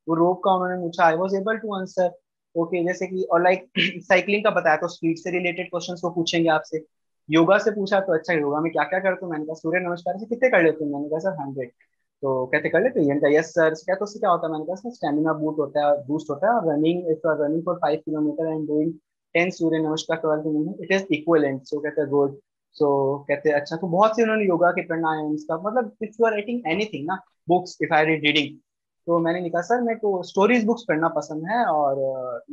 वो रोप का उन्होंने पूछा, I was able to answer. Okay, जैसे कि और लाइक साइकिलिंग का बताया तो स्पीड से रिलेटेड क्वेश्चंस वो पूछेंगे आपसे। योगा से पूछा तो अच्छा योगा में क्या क्या करते हो, मैंने कहा सूर्य नमस्कार से कितने कर लेते हो, मैंने कहा सर 100। तो कहते कर लेते हैं, यस सर। क्या तो उससे क्या होता है, मैंने कहा सर स्टेमिना बूट होता है, बूस्ट होता है, और running if you are running for 5 kilometre and doing 10 Surya Namaskar 12 kilometre it is equivalent. So कहते हैं गुड। सो कहते हैं अच्छा, तो बहुत से उन्होंने योगा के प्राणायाम का मतलब if you are writing anything ना, बुक्स इफ आई रीडिंग, तो मैंने लिखा सर मेरे को स्टोरीज बुक्स पढ़ना पसंद है और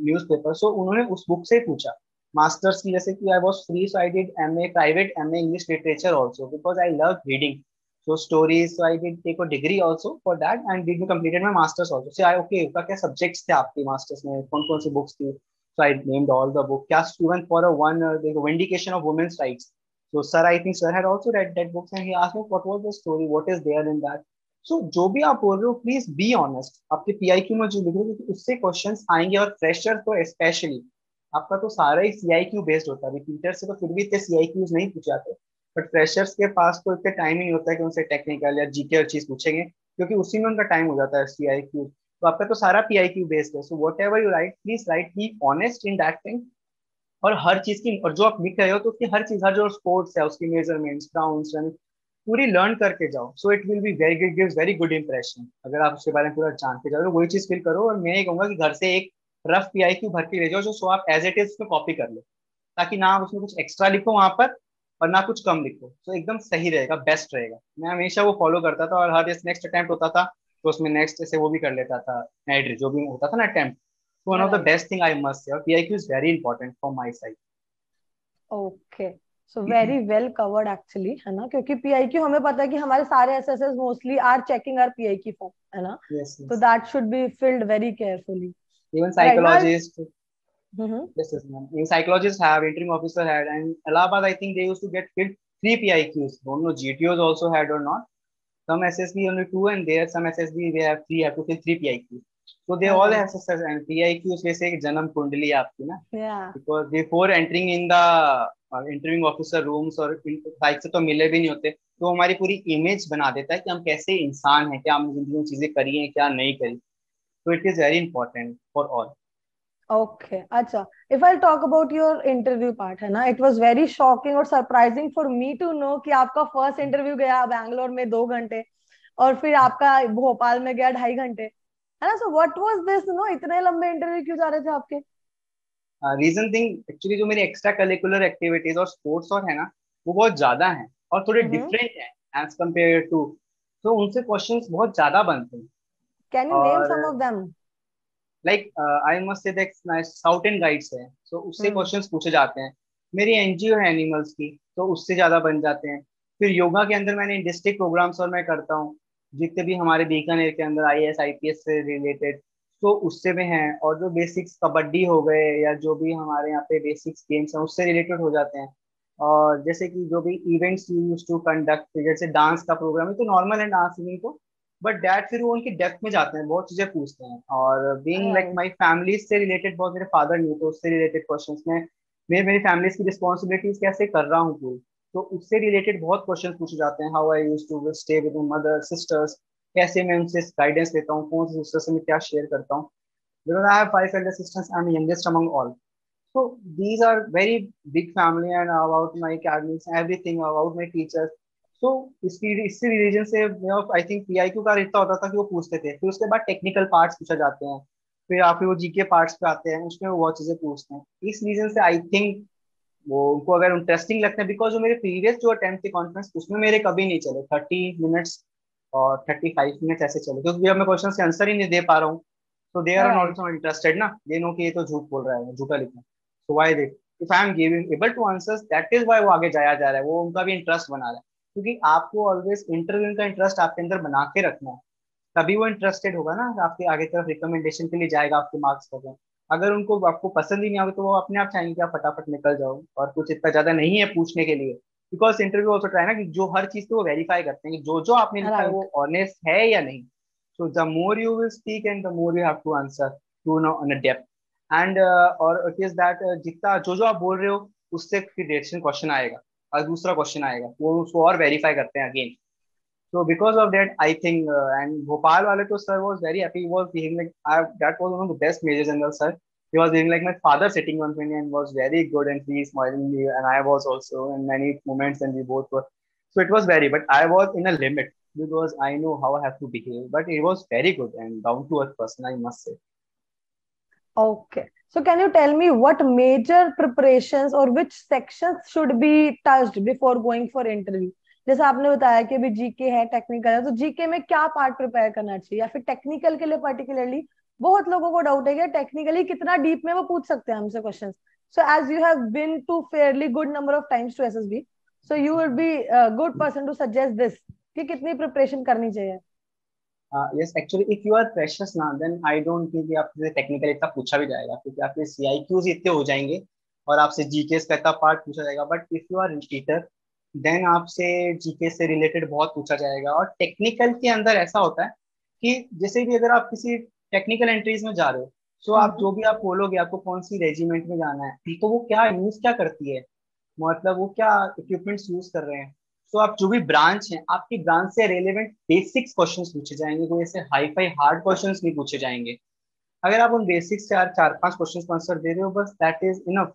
न्यूज़पेपर। सो उन्होंने उस बुक से पूछा मास्टर्स की, जैसे कि I was free so I did MA private MA English literature also because I love reading so stories, so I did take a degree also for that and did completed my masters also. So I okay का क्या subjects थे आपके masters में, कौन कौन सी books थी, so I named all the book, क्या even for a one the vindication of women's rights. So sir, I think sir had also read that books and he asked me what was the story, what is there in that. So जो भी आप बोल रहे हो please be honest, आपके PIQ में जो लिख रहे हो उससे क्वेश्चंस आएंगे, और फ्रेशर तो स्पेशली आपका तो सारा ही सीआईक्यू बेस्ड होता है, रिपीटर से तो फिर भी इतने सीआईक्यूज नहीं पूछे जाते, बट फ्रेशर्स के पास तो इतने टाइम ही होता है कि उनसे टेक्निकल या जीके और चीज पूछेंगे, क्योंकि उसी में उनका टाइम हो जाता है सीआईक्यू। तो आपका तो सारा पीआईक्यू बेस्ड है, so what ever you right please right be honest in that thing. और हर चीज की, और जो आप लिख रहे हो तो उसकी हर चीज, हर जो स्पोर्ट्स है उसकी मेजरमेंट्स ग्राउंड्स रन पूरी लर्न करके जाओ, so it will be very good, gives very good impression. अगर आप उसके बारे में पूरा जान के जाओ तो वही चीज फील करो, और मैं ये कहूंगा कि घर से एक रफ पीआईक्यू भर के ले जाओ, जो सो आप एज इट इज उसमें कॉपी कर लो, ताकि ना आप उसमें कुछ एक्स्ट्रा लिखो वहां पर और ना कुछ कम लिखो, तो एकदम सही रहेगा, बेस्ट रहेगा। मैं हमेशा वो फॉलो करता था, और हर इस नेक्स्ट अटेम्प्ट होता था तो उसमें नेक्स्ट ऐसे वो भी कर लेता था, एड जो भी होता था ना अटेम्प्ट। तो one of the right. Best thing I must say, और PIQ is very important from my side. Okay, so very well covered actually, है ना, क्योंकि पीआईक्यू हमें पता है कि हमारे सारे SSS mostly are checking are PIQ form, है ना, यस तो yes, that should be filled very carefully. Even right now psychologist Yes, yes, ma'am. In psychologists have, interim officer had, and Allahabad, I think they used to get filled 3 PIQs. Don't know GTOs also had or not. Some SSB only 2, and there some SSB they have 3. Have to fill 3 PIQs. So they all have Alright. SSS and PIQs. जैसे एक जन्म कुंडली है आपकी ना, Yeah. because before entering in the interviewing officer rooms और side से तो मिले भी नहीं होते, तो हमारी पूरी इमेज बना देता है कि हम कैसे इंसान हैं, क्या हमने जिंदगी में चीजें करी हैं, क्या नहीं करी. So it is very important for all. Okay, अच्छा. If I'll talk about your interview part है ना, it was very shocking और surprising for me to know कि आपका first interview गया बैंगलोर में 2 घंटे और फिर आपका भोपाल में गया 2.5 घंटे, है ना. So what was this, इतने लंबे इंटरव्यू क्यों जा रहे थे आपके? रीजन थिंग एक्चुअली जो मेरी एक्स्ट्रा करिकुलर एक्टिविटीज और स्पोर्ट्स और है ना, वो बहुत ज्यादा हैं और थोड़े हम्म. डिफरेंट हैं एज कम्पेयर टू. तो उनसे क्वेश्चंस बहुत ज्यादा बनते हैं. Can you name और some of them? Like I must say that scout and guides है, तो उससे हम्म. क्वेश्चंस पूछे जाते हैं. मेरी एनजीओ है एनिमल्स की, तो उससे ज्यादा बन जाते हैं. फिर योगा के अंदर मैंने डिस्ट्रिक्ट प्रोग्राम्स और मैं करता हूँ, जितने भी हमारे बीकानेर के अंदर आईएएस आईपीएस से रिलेटेड, तो उससे भी हैं. और जो बेसिक्स कबड्डी हो गए या जो भी हमारे यहाँ पे बेसिक्स गेम्स हैं उससे रिलेटेड हो जाते हैं. और जैसे कि जो भी इवेंट्स यूज टू कंडक्ट, जैसे डांस का प्रोग्राम है तो नॉर्मल है डांस इवेंट को, बट डैड फिर वो उनकी डेप्थ में जाते हैं, बहुत चीजें पूछते हैं. और being like Alright. My family से रिलेटेड, बहुत मेरे फादर नहीं तो उससे रिलेटेड क्वेश्चंस में मेरी फैमिली की रिस्पॉन्सिबिलिटीज कैसे कर रहा हूँ पूरी, तो उससे रिलेटेड बहुत क्वेश्चन पूछे जाते हैं. How I use to stay with my mother sisters, कैसे मैं उनसे गाइडेंस लेता हूँ, कौन सी सिस्टर से मैं क्या शेयर करता हूँ. Because I have 5 elder sisters, I am youngest among all. So these are very big family and about my academics, everything about my teachers. So इससे रिलीजन से आई थिंक पीआईक्यू का इतना होता था कि वो पूछते थे. फिर उसके बाद टेक्निकल पार्ट्स पूछा जाते हैं, फिर आपके वो जीके पार्ट्स पे आते हैं, उसमें वो बहुत चीजें पूछते हैं. इस रीजन से आई थिंक वो उनको अगर इंटरेस्टिंग लगता है, बिकॉज जो मेरे प्रीवियस जो अटेम्प्ट थे कॉन्फ्रेंस उसमें मेरे कभी नहीं चले 30 मिनट्स और 35 मिनट्स ऐसे चले, क्योंकि अब मैं क्वेश्चन के आंसर ही नहीं दे पा रहा हूँ. तो they are Alright. Not so interested ना, दे नो कि ये तो झूठ बोल रहा है, झूठा लिखना. So why they, if I am giving able two answers, that is why वो आगे जाया जा रहा है, वो उनका भी इंटरेस्ट बना रहा है. क्योंकि आपको ऑलवेज इंटरव्यू का इंटरेस्ट आपके अंदर बना के रखना है, तभी वो इंटरेस्टेड होगा ना, आपके आगे तरफ रिकमेंडेशन के लिए जाएगा आपके मार्क्स पर. अगर उनको आपको पसंद ही नहीं आगे तो वो अपने आप चाहेंगे कि आप फटाफट निकल जाओ, और कुछ इतना ज्यादा नहीं है पूछने के लिए. बिकॉज इंटरव्यू ऑल्सो ट्राई ना कि जो हर चीज को वो वेरीफाई करते हैं कि जो जो आपने लिखा है Right. वो ऑनेस्ट है या नहीं. So the more you will speak and the more you have to answer to know on a depth. And और इट इज दैट जितना जो जो आप बोल रहे हो उससे फिर रिएक्शन क्वेश्चन आएगा और दूसरा क्वेश्चन आएगा, वो उसको और वेरीफाई करते हैं again. So because of that, I think and Bhopal wale to sir was very happy. He was behaving like that was one of the best majors in the sir. He was behaving like my father sitting on me and was very good and he smiling me and I was also in many moments and we both were. So it was very, but I was in a limit because I know how I have to behave. But it was very good and down to earth person, I must say. Okay. So can you tell me what major preparations or which sections should be touched before going for interview? जैसे आपने बताया कि अभी GK है, technical है, तो GK में क्या पार्ट प्रिपेयर करना चाहिए, या फिर टेक्निकल के लिए पर्टिकुलरली बहुत लोगों को डाउट है कि टेक्निकली कितना डीप में वो पूछ सकते हैं हमसे questions. So as you have been to fairly good number of times to SSB, so you would be good person to suggest this कि कितनी प्रिपरेशन करनी चाहिए. Yes, actually, if you are precious now, then I don't think कि आपसे technical इतना पूछा भी जाएगा, क्योंकि आपके CIQs इतने हो जाएंगे और आपसे जीके का इतना पार्ट पूछा जाएगा. But if you are repeater, then आपसे जीके से रिलेटेड बहुत पूछा जाएगा. और टेक्निकल के अंदर ऐसा होता है कि जैसे भी अगर आप किसी टेक्निकल एंट्रीज में जा रहे हो, तो आप हम्म. जो भी आप बोलोगे आपको कौन सी रेजिमेंट में जाना है, तो वो क्या यूज क्या करती है, मतलब वो क्या इक्विपमेंट्स यूज कर रहे हैं. तो आप जो भी ब्रांच है आपकी ब्रांच से रेलेवेंट बेसिक्स क्वेश्चंस पूछे जाएंगे, कोई ऐसे हाई फाई हार्ड क्वेश्चंस नहीं पूछे जाएंगे. अगर आप उन बेसिक्स से चार चार पांच क्वेश्चंस का आंसर दे रहे हो बस दैट इज इनफ.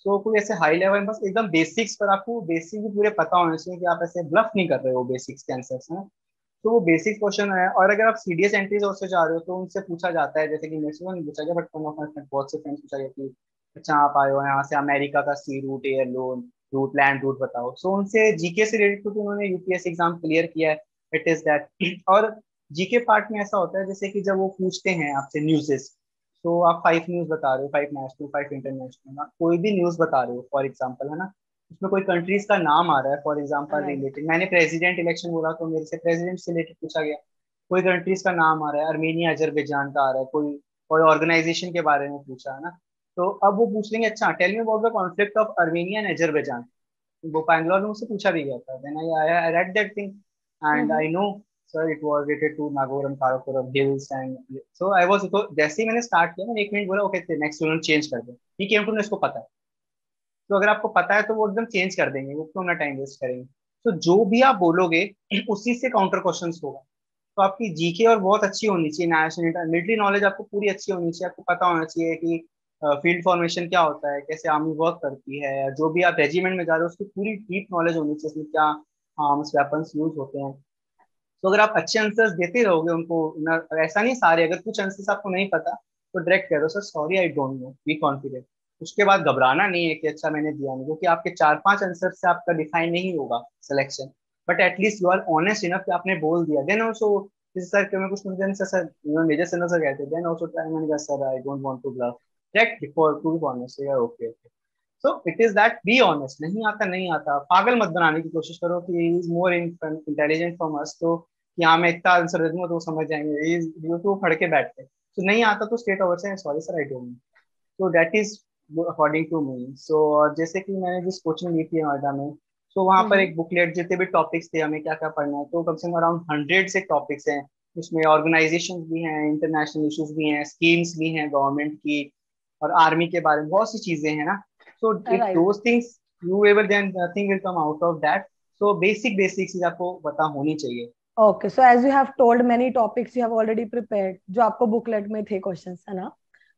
सो कोई ऐसे हाई लेवल बस एकदम बेसिक्स पर आपको बेसिक भी पूरे पता होने चाहिए कि आप ऐसे ब्लफ नहीं कर रहे हो बेसिक्स के आंसर्स हैं. तो वो बेसिक क्वेश्चन है. और अगर आप सीडीएस एंट्रीज और से जा रहे हो तो उनसे पूछा जाता है, जैसे कि मेरे से तो नहीं पूछा गया बट बहुत से फ्रेंड्स पूछा गया कि अच्छा आप आए हो यहाँ से अमेरिका का sea route airline route land route बताओ. सो उनसे जीके से रिलेटेड, क्योंकि उन्होंने यूपीएससी एग्जाम क्लियर किया है, इट इज दैट. और जीके पार्ट में ऐसा होता है जैसे कि जब वो पूछते हैं आपसे न्यूज़ेस, तो आप 5 न्यूज बता रहे हो, 5 नेशनल 5 इंटरनेशनल, कोई भी न्यूज बता रहे हो फॉर एग्जाम्पल है ना, उसमें कोई कंट्रीज का नाम आ रहा है फॉर एग्जाम्पल राइट. रिलेटेड, मैंने प्रेसिडेंट इलेक्शन बोला तो मेरे से प्रेसिडेंट से रिलेटेड पूछा गया. कोई कंट्रीज का नाम आ रहा है, अर्मेनिया अजरबैजान का आ रहा है, कोई कोई ऑर्गेनाइजेशन के बारे में पूछा है ना, तो अब वो पूछ लेंगे अच्छा tell me about the conflict of Armenia and Azerbaijan, वो बैंगलोर में मुझसे पूछा भी गया था, then I read that thing and I know sir it was related to Nagorno काराकोरम hills and so I was, तो जैसे ही मैंने स्टार्ट किया मैंने 1 मिनट बोला ओके नेक्स्ट स्टूडेंट चेंज कर दे, ही केम टू नो इसको पता है। तो अगर आपको पता है तो वो एकदम चेंज कर देंगे, वो क्यों ना टाइम वेस्ट करेंगे। तो जो भी आप बोलोगे उसी से काउंटर क्वेश्चंस होगा। तो आपकी जीके और बहुत अच्छी होनी चाहिए, नेशनल मिलिट्री नॉलेज आपको पूरी अच्छी होनी चाहिए, आपको पता होना चाहिए कि फील्ड फॉर्मेशन क्या होता है, कैसे आर्मी वर्क करती है, या जो भी आप रेजिमेंट में जा रहे हो उसकी पूरी डीप नॉलेज होनी चाहिए, उसमें क्या आर्म्स वेपन्स यूज होते हैं। तो अगर आप अच्छे आंसर्स देते रहोगे उनको ऐसा नहीं सारे, अगर कुछ आंसर्स आपको नहीं पता तो डायरेक्ट कह दो sir sorry I don't no, be confident. उसके बाद घबराना नहीं है कि अच्छा मैंने दिया नहीं, क्योंकि आपके 4-5 आंसर से आपका डिफाइन नहीं होगा selection, but at least you are honest enough कि आपने बोल दिया। देन ऑल्सो सर के मैं कुछ मुझे सर मेजर सर कहते देन ऑल्सो ट्राई, मैंने कहा sir I don't want to bluff, direct before to be honest, okay. So it is that be honest, नहीं आता नहीं आता, पागल मत बनाने की कोशिश करो कि he is more intelligent from us, तो कि हाँ मैं इतना आंसर दे दूंगा तो वो समझ जाएंगे, ये तो फड़ के बैठते हैं। तो नहीं आता तो स्टेट ओवर से sorry sir I don't know. तो that is according to me. So जैसे कि मैंने जिस कोचिंग ली थी नोएडा में, तो वहाँ पर एक बुकलेट जितने भी टॉपिक्स थे हमें क्या क्या पढ़ना है, तो कम से कम अराउंड 100 से टॉपिक्स हैं। उसमें ऑर्गेनाइजेशन भी हैं, इंटरनेशनल इश्यूज भी हैं, स्कीम्स भी हैं गवर्नमेंट की, और आर्मी के बारे में बहुत सी चीजें हैं ना। So if right. Those things you able then nothing will come out of that. So basic चीज आपको पता होनी चाहिए। Okay, so as you have told many topics you have already prepared, जो आपको बुकलेट में थे क्वेश्चंस, है ना?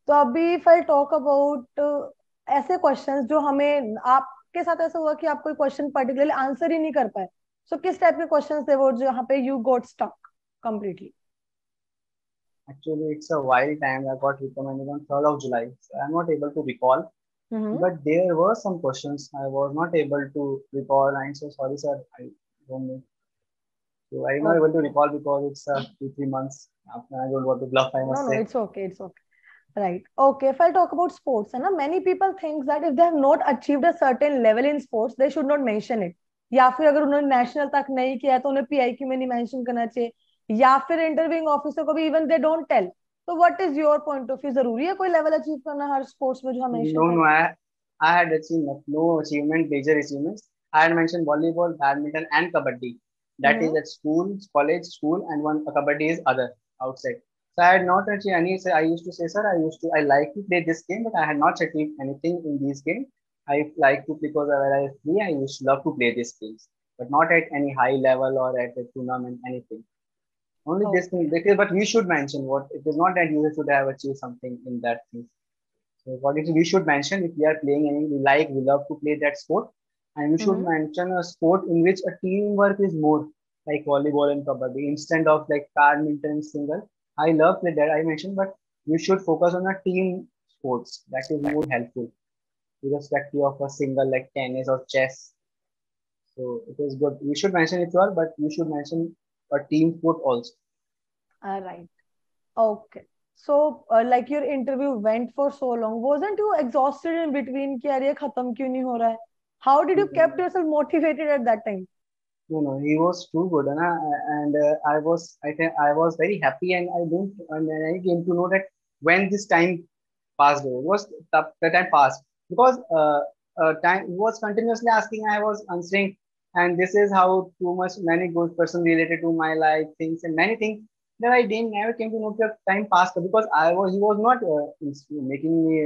तो अभी इफ आई टॉक अबाउट ऐसे क्वेश्चंस जो हमें, आपके साथ ऐसा हुआ कि आप कोई क्वेश्चन पर्टिकुलरली आंसर ही नहीं कर पाए, सो किस टाइप के क्वेश्चंस थे वो जो यहाँ पे you got stuck completely? Actually, it's a wild time. I got recommended on 3rd of July. So I'm not able to recall. Hmm. But there were some questions I was not able to recall. I'm so sorry, sir. I don't know. So I'm not able to okay, recall because it's 2-3 months. I don't want to bluff, I know must no, say. It's okay, it's okay. Right. Okay. If I talk about sports, है ना, many people think that if they have not achieved a certain level in sports, they should not mention it. या फिर अगर उन्होंने national तक नहीं किया है तो उन्हें पीआईक्यू में नहीं मेंशन करना चाहिए, या फिर इंटरव्यूइंग ऑफिसर को भी इवन दे डोंट टेल। तो what is your point of view? जरूरी है कोई लेवल अचीव करना हर स्पोर्ट्स में जो हम मेंशन No, no, करें? I had achieved no achievement, major achievements. I had mentioned volleyball, badminton, and kabaddi. That is hmm. at school, college, school, and one kabaddi is other outside. So I had not achieved any. So I used to say, sir, I like to play this game, but I had not achieved anything in these games. I like to because when I was free, I used to love to play these games, but not at any high level or at a tournament, anything. Only this thing, okay. because, but we should mention what it is not that you should have achieved something in that thing. So what is we should mention if we are playing any we like we love to play that sport, and we should hmm. mention a sport in which a teamwork is more, like volleyball and kabaddi instead of like badminton single. I love play that I mentioned, but we should focus on a team sports that is more helpful irrespective of a single like tennis or chess. So it is good. We should mention it all, but we should mention a team sport also. Right. Okay. So like your interview went for so long, wasn't you exhausted in between कि यार ये खत्म क्यों नहीं हो रहा है? How did you kept yourself motivated at that time? No, no, he was too good, and I think I was very happy, and I didn't, and then I came to know that when this time passed away, was the time passed because time he was continuously asking, I was answering, and this is how too much many good person related to my life things and many things that I didn't never came to know that time passed because he was not making me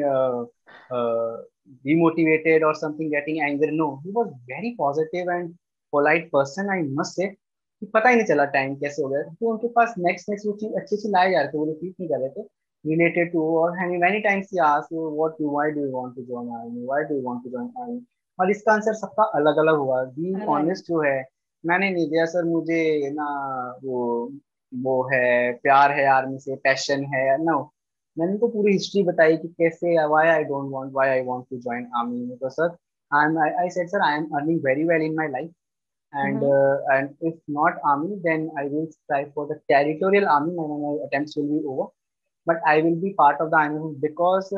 demotivated or something getting angry. No, he was very positive and polite person I must से, कि पता ही नहीं चला time कैसे हो गया, तो उनके पास नेक्स्ट नेक्स्ट वो चीज अच्छी अच्छी लाए जा रहे थे, वो रिपीट नहीं कर रहे थे रिलेटेड टू, और many times he ask what you why do you want to join army, why do you want to join army, और इसका आंसर सबका अलग अलग हुआ। B right. ऑनेस्ट जो है, मैंने नहीं दिया सर मुझे ना वो है प्यार है आर्मी से, पैशन है ना, मैंने उनको पूरी हिस्ट्री बताई कि कैसे why I don't want why I want to join army, तो sir I said sir I am earning very well in my life, and if not army then I will strive for the territorial army when my attempts will be over, but I will be part of the army because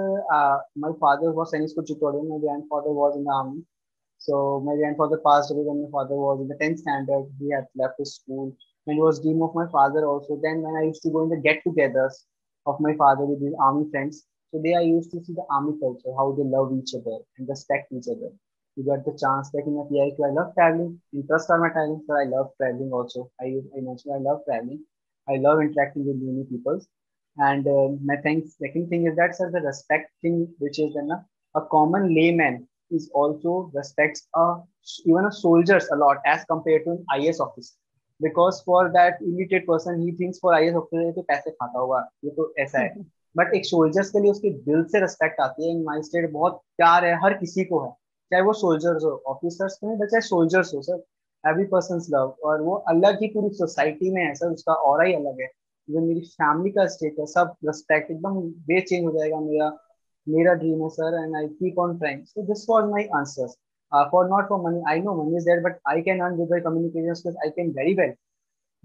my father was Sainik School Chittoor, my grandfather was in the army. So my grandfather passed away when my father was in the 10th standard. He had left his school, and it was dream of my father also. Then when I used to go in the get-togethers of my father with his army friends, So they are used to see the army culture, how they love each other and respect each other. You got the chance, like in a PIQ, I love traveling. Interest are my talent, so I love traveling also. I mentioned I love traveling. I love interacting with new people. And my second thing is that, sir, the respect thing, which is then a common layman is also respects even a soldiers a lot as compared to an IS officer. Because for that illiterate person, he thinks for IS officer ये तो पैसे खाता होगा, ये तो ऐसा है. But एक सोल्जर्स के लिए उसके दिल से रिस्पेक्ट आती है. इन माई स्टेट बहुत प्यार है हर किसी को है, चाहे वो सोल्जर्स हो, ऑफिसर्स में, चाहे सोल्जर्स हो सर. एवरी पर्सन लव, और वो अलग ही पूरी सोसाइटी में है सर, उसका ऑरा ही अलग है. इवन मेरी फैमिली का स्टेट है, सब रिस्पेक्ट एकदम वे चेंज हो जाएगा. मेरा मेरा ड्रीम है sir, and I keep on trying. So this was my answers. For not for money, I know money is there, but I can earn with my communication skills. I can very well,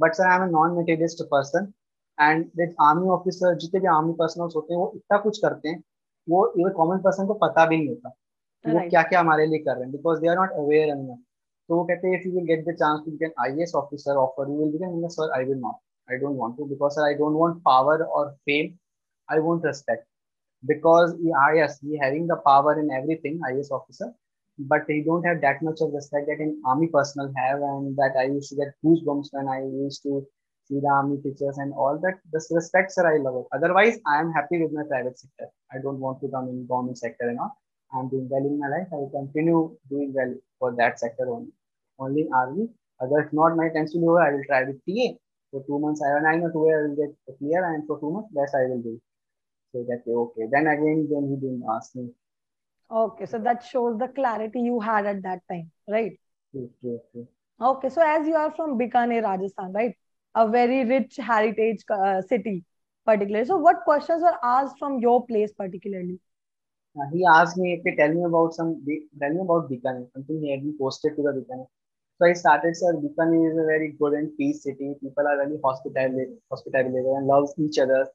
but sir, I am a non-materialist person. And with army officer, जितने भी army personnels होते हैं वो इतना कुछ करते हैं, वो इवन कॉमन पर्सन को पता भी नहीं होता कि वो क्या क्या हमारे लिए कर रहे हैं, because they are not aware enough. तो वो कहते हैं if you will get the chance to become IAS officer offer you will become. Sir I will not, I don't want to, because sir I don't want power और fame, I want respect. Because yes, he having the power in everything, IAS officer, but he don't have that much of respect that an army personnel have, and that I used to get goosebumps when I used to see the army pictures and all that. This respect, sir, I love it. Otherwise, I am happy with my private sector. I don't want to come in government sector and all. I'm doing well in my life. I will continue doing well for that sector only. Only army. Other if not my time to over, I will try with TA for 2 months. I know 2 years I will get clear, and for 2 months, that's I will do. So that okay. Then again, then he didn't ask me. Okay, so that shows the clarity you had at that time, right? True. Okay, so as you are from Bikaner, Rajasthan, right? A very rich heritage city, particularly. So what questions were asked from your place particularly? He asked me, okay, tell me about Bikaner. Something he had been posted to the Bikaner. So I started, sir. Bikaner is a very good and peace city. People are very hospitable and love each other.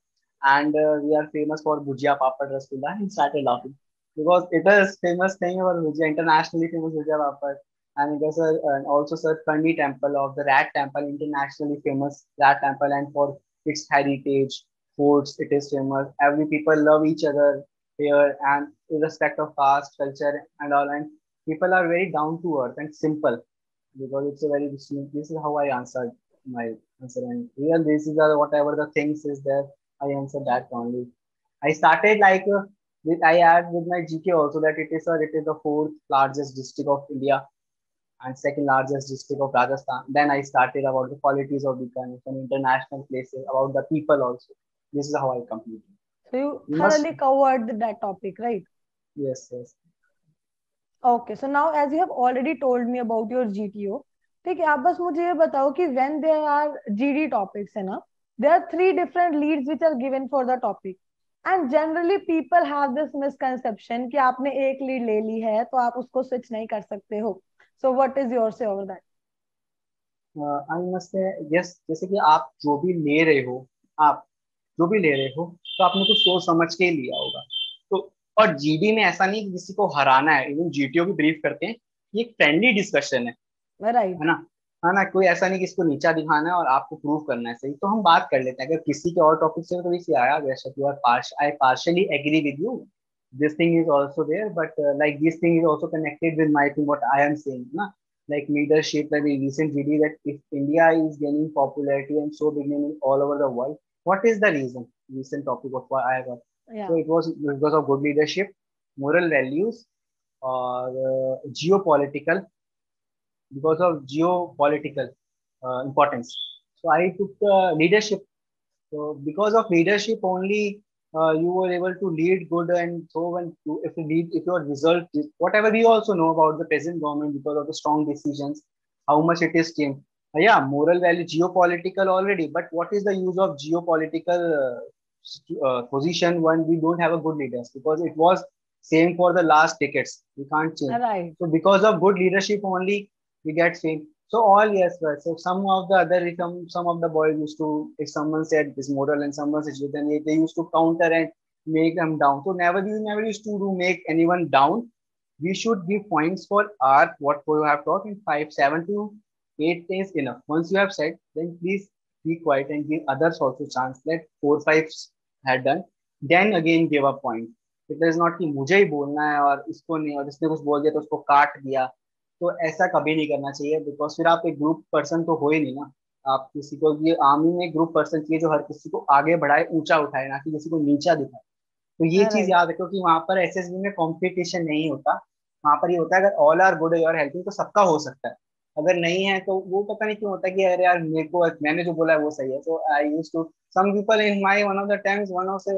And we are famous for Bhujia, Papad, Rasgulla. He started laughing because it is famous thing about Bhujia, internationally famous Bhujia, Papad. And it is also sir Kandi Temple of the Rat Temple, internationally famous Rat Temple, and for its heritage, foods, it is famous. Every people love each other here, and irrespective of caste, culture, and all. And people are very down to earth and simple, because it's a very this is how I answered my answer. And here this is whatever the things is there, I answered that only. I started like I add with my GK also that it is the fourth largest district of India and second largest district of Rajasthan. Then I started about the qualities of Bikaner and international places, about the people also. This is how I completed. So you thoroughly covered that topic, right? Yes. Okay, so now as you have already told me about your GTO, ठीक है, आप बस मुझे ये बताओ कि when there are GD topics है ना, there are 3 different leads which are given for the topic, and generally people have this misconception कि आपने एक lead ले ली है तो आप उसको switch नहीं कर सकते हो. So what is your say over that? I must say yes, जैसे कि आप जो भी ले रहे हो तो आपने कुछ सोच समझ के ही लिया होगा. तो और जीडी में ऐसा नहीं कि किसी को हराना है. इवन जीटीओ भी ब्रीफ करते हैं, ये एक फ्रेंडली डिस्कशन है, राइट है ना. कोई ऐसा नहीं कि इसको नीचा दिखाना है और आपको प्रूव करना है सही. तो हम बात कर लेते हैं. अगर किसी के और टॉपिक से कभी आया वैसे you are I partially agree with you. This thing is also there, but like this thing is also connected with my thing, what I am saying, na? Like leadership, like the recent GD, that if India is gaining popularity and so beginning all over the world, what is the reason? Recent topic of what I got. Yeah. So it was because of good leadership, moral values, or geopolitical, because of geopolitical importance. So I took leadership. So because of leadership only, you were able to lead good, and so when if your result is whatever we also know about the present government, because of the strong decisions, how much it is changed. Yeah, moral value, geopolitical already, but what is the use of geopolitical position when we don't have a good leaders? Because it was same for the last decades. We can't change. Right. So because of good leadership only, we get same. So all yes, right. So some of the other some of the boys used to, if someone said this moral and someone said, then they used to counter and make them down. So never used to make anyone down. We should give points for art, what you have taught in 5, 7 to 8 days enough. Once you have said, then please be quiet and give others also chance. Let 4, 5 had done. Then again give a point. It is not कि मुझे ही बोलना है और इसको नहीं, और इसने कुछ बोल दिया तो उसको काट दिया. तो ऐसा कभी नहीं करना चाहिए, बिकॉज फिर आप एक ग्रुप पर्सन तो हो ही नहीं ना. आप किसी को, ये आर्मी में ग्रुप पर्सन चाहिए जो हर किसी को आगे बढ़ाए, ऊंचा उठाए, ना कि किसी को नीचा दिखाए. तो ये चीज राइट. याद रखो कि वहां पर एसएसबी में कंपटीशन नहीं होता. वहां पर ये होता है अगर all are good you are helping तो सबका हो सकता है. अगर नहीं है तो वो पता नहीं क्यों होता है कि अरे यार मेरे को, मैंने जो बोला है वो सही है. So I used to, some people in my one of the times, one of the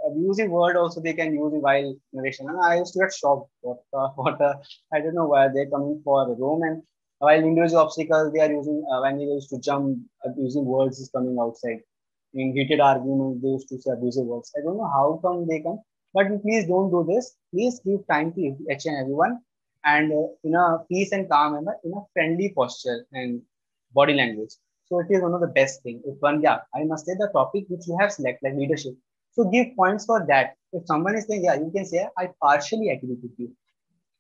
abusive word also they can use while narration, and I used to get shocked. What I don't know why they're coming for Rome, and while individual obstacles they are using, when they used to jump, abusing words is coming outside. In heated arguments, they used to say abusive words. I don't know how come they come, but please don't do this. Please give time to each and everyone, and in a peace and calm manner, in a friendly posture and body language. So it is one of the best thing. If one, yeah, I must say the topic which you have selected, like leadership. So give points for that. If someone is saying, yeah, you can say, I partially agree with you.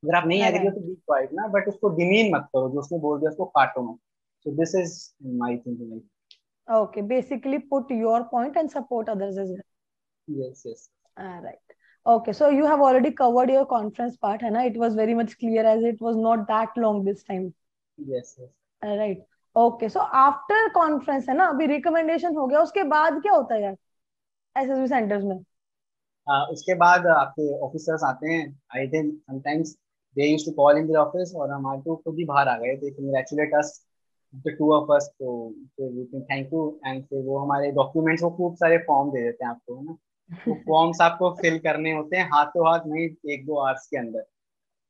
अगर आप नहीं agree हो right. तो B quite ना, but उसको demean मत करो, जो उसने बोल दिया उसको काटो मत. So this is my thinking. Okay, basically put your point and support others as well. Yes, yes. Right. Okay, so you have already covered your conference part, है ना? It was very much clear as it was not that long this time. Yes, yes. Right. Okay, so after conference है ना, अभी recommendation हो गया, उसके बाद क्या होता है यार एसएसबी सेंटर्स में? उसके बाद आपके ऑफिसर्स आते हैं. I think sometimes they used to call in the office, और हमारे तो खुद ही बाहर आ गए थे, congratulate us, the two of us. तो फिर we can thank you, and फिर वो हमारे डॉक्यूमेंट्स, वो खूब सारे फॉर्म दे देते हैं आपको, है ना. वो फॉर्म्स आपको फिल करने होते हैं हाथों हाथ, नहीं 1-2 आवर्स के अंदर.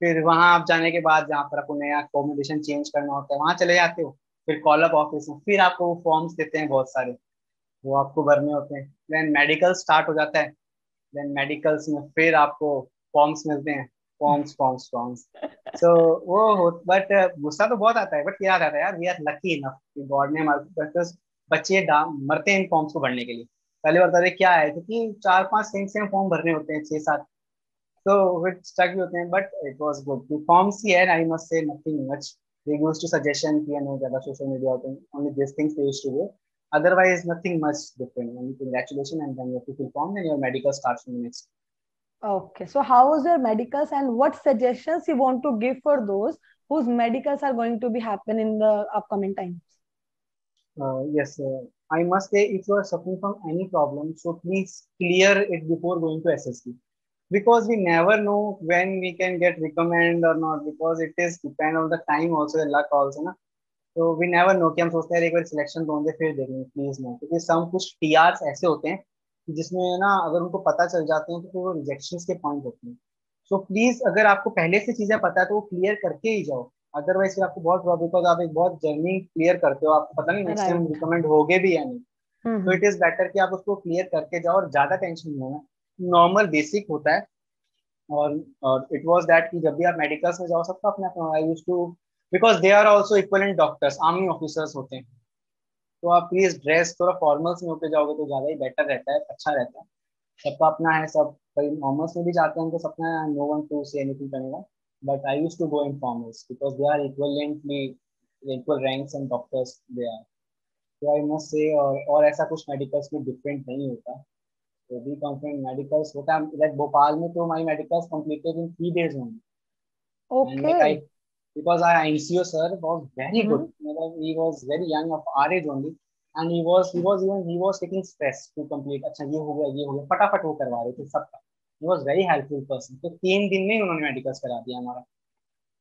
फिर वहां आप जाने के बाद जहाँ पर आपको नया अकोमोडेशन चेंज करना होता है, वहां चले जाते हो. फिर कॉल अप ऑफिस में फिर आपको वो फॉर्म्स देते हैं बहुत सारे, वो आपको भरने होते हैं. देन मेडिकल स्टार्ट हो जाता है. देन मेडिकल्स में फिर आपको फॉर्म्स मिलते हैं. Forms forms forms. सो वो हो, बट गुस्सा तो बहुत आता है, बट याद आता है यार, वी आर लकी इनफ कि गॉड ने हमारे बच्चे बच्चे मरते हैं इन फॉर्म्स को भरने के लिए. पहले बता दे क्या है, क्योंकि 4-5 सेम फॉर्म भरने होते हैं, 6-7. तो विद स्टक भी होते हैं, but it was good. Forms ही है, I must say nothing much. They used to suggestion कि नहीं ज्यादा सोशल मीडिया होते हैं, only this things they used to do. Otherwise, nothing much different. Only congratulations, and then you have to fill form, and your medical starts from the next. Okay, so how was your medicals and what suggestions you want to give for those whose medicals are going to be happen in the upcoming times? Yes, I must say, if you are suffering from any problem, so please clear it before going to SSC, because we never know when we can get recommend or not, because it is depend on the time also, the luck also ना. तो we never know कि हम सोचते हैं एक बार selection तो होंगे फिर देखेंगे. प्लीज नो, क्योंकि सम कुछ टीआरस ऐसे होते हैं जिसमें ना अगर उनको पता चल जाते हैं तो फिर वो रिजेक्शन के पॉइंट होते हैं. सो प्लीज अगर आपको पहले से चीजें पता है तो वो क्लियर करके ही जाओ. अदरवाइज फिर आपको बहुत प्रॉब्लम, बिकॉज आप एक बहुत जर्नी क्लियर करते हो, आपको पता नहीं नेक्स्ट टाइम Right. रिकमेंड होगे भी या नहीं. तो हम्म. इट इज बेटर कि आप उसको क्लियर करके जाओ, और ज्यादा टेंशन नहीं होना. नॉर्मल बेसिक होता है. और इट वाज दैट कि जब भी आप मेडिकल्स में जाओ सबका अपना अपना, I used to, because they are also equivalent doctors, army officers होते हैं. तो आप प्लीज ड्रेस थोड़ा फॉर्मल्स में होके जाओगे तो ज्यादा ही बेटर रहता है, अच्छा रहता है. सबका अपना है, सब कई नॉर्मल्स में भी जाते हैं तो सबका, no one to say anything करेगा. But I used to go in formals because they are equivalently equal ranks and doctors they are. तो आई मस्ट से, और ऐसा कुछ मेडिकल्स में डिफरेंट नहीं होता. तो बी कॉन्फिडेंट, मेडिकल्स होता है लाइक भोपाल में तो my medicals completed in 3 days only. And like Okay. I, because our ICO sir was very good. Mm-hmm. He was very young, of our age only, and he was taking stress to complete. अच्छा ये हो गया फटाफट वो करवा रहे थे सबका. He was very helpful person. तो 3 दिन में ही उन्होंने मेडिकल्स करा दिया हमारा.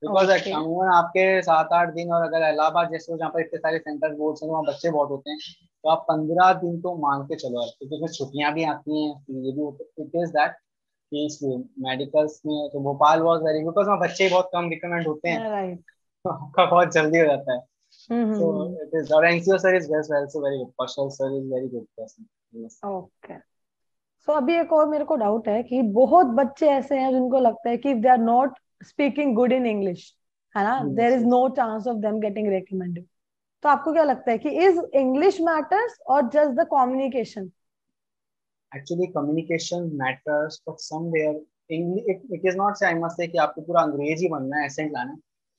Because Okay. अमूमन आपके 7-8 दिन, और अगर इलाहाबाद जैसे हो जहाँ पर इतने सारे सेंटर बोर्ड्स हैं वहाँ बच्चे बहुत होते हैं, तो आप 15 दिन तो मान के चलो आप, क्योंकि उसमें छुट्टियां भी आती हैं, फिर ये भी होता है. इट इज दैट मेडिकल्स में तो भोपाल बहुत वेरी, बिकॉज वहाँ बच्चे बहुत कम रिकमेंड होते हैं. Right. तो आपका बहुत जल्दी हो जाता है. सो Mm-hmm. इट इज, और NCO sir is very very good. Kaushal sir is very good person. Okay. सो अभी एक और मेरे को डाउट है कि बहुत बच्चे ऐसे हैं जिनको लगता है कि they are not speaking good in English, है ना, there yes, is yes. No chance of them getting recommended. तो आपको क्या लगता है कि इज इंग्लिश मैटर्स और just the communication? Actually communication matters, but somewhere it is not say, I must से कि आपको पूरा अंग्रेजी बनना है, एसेंट लाना है.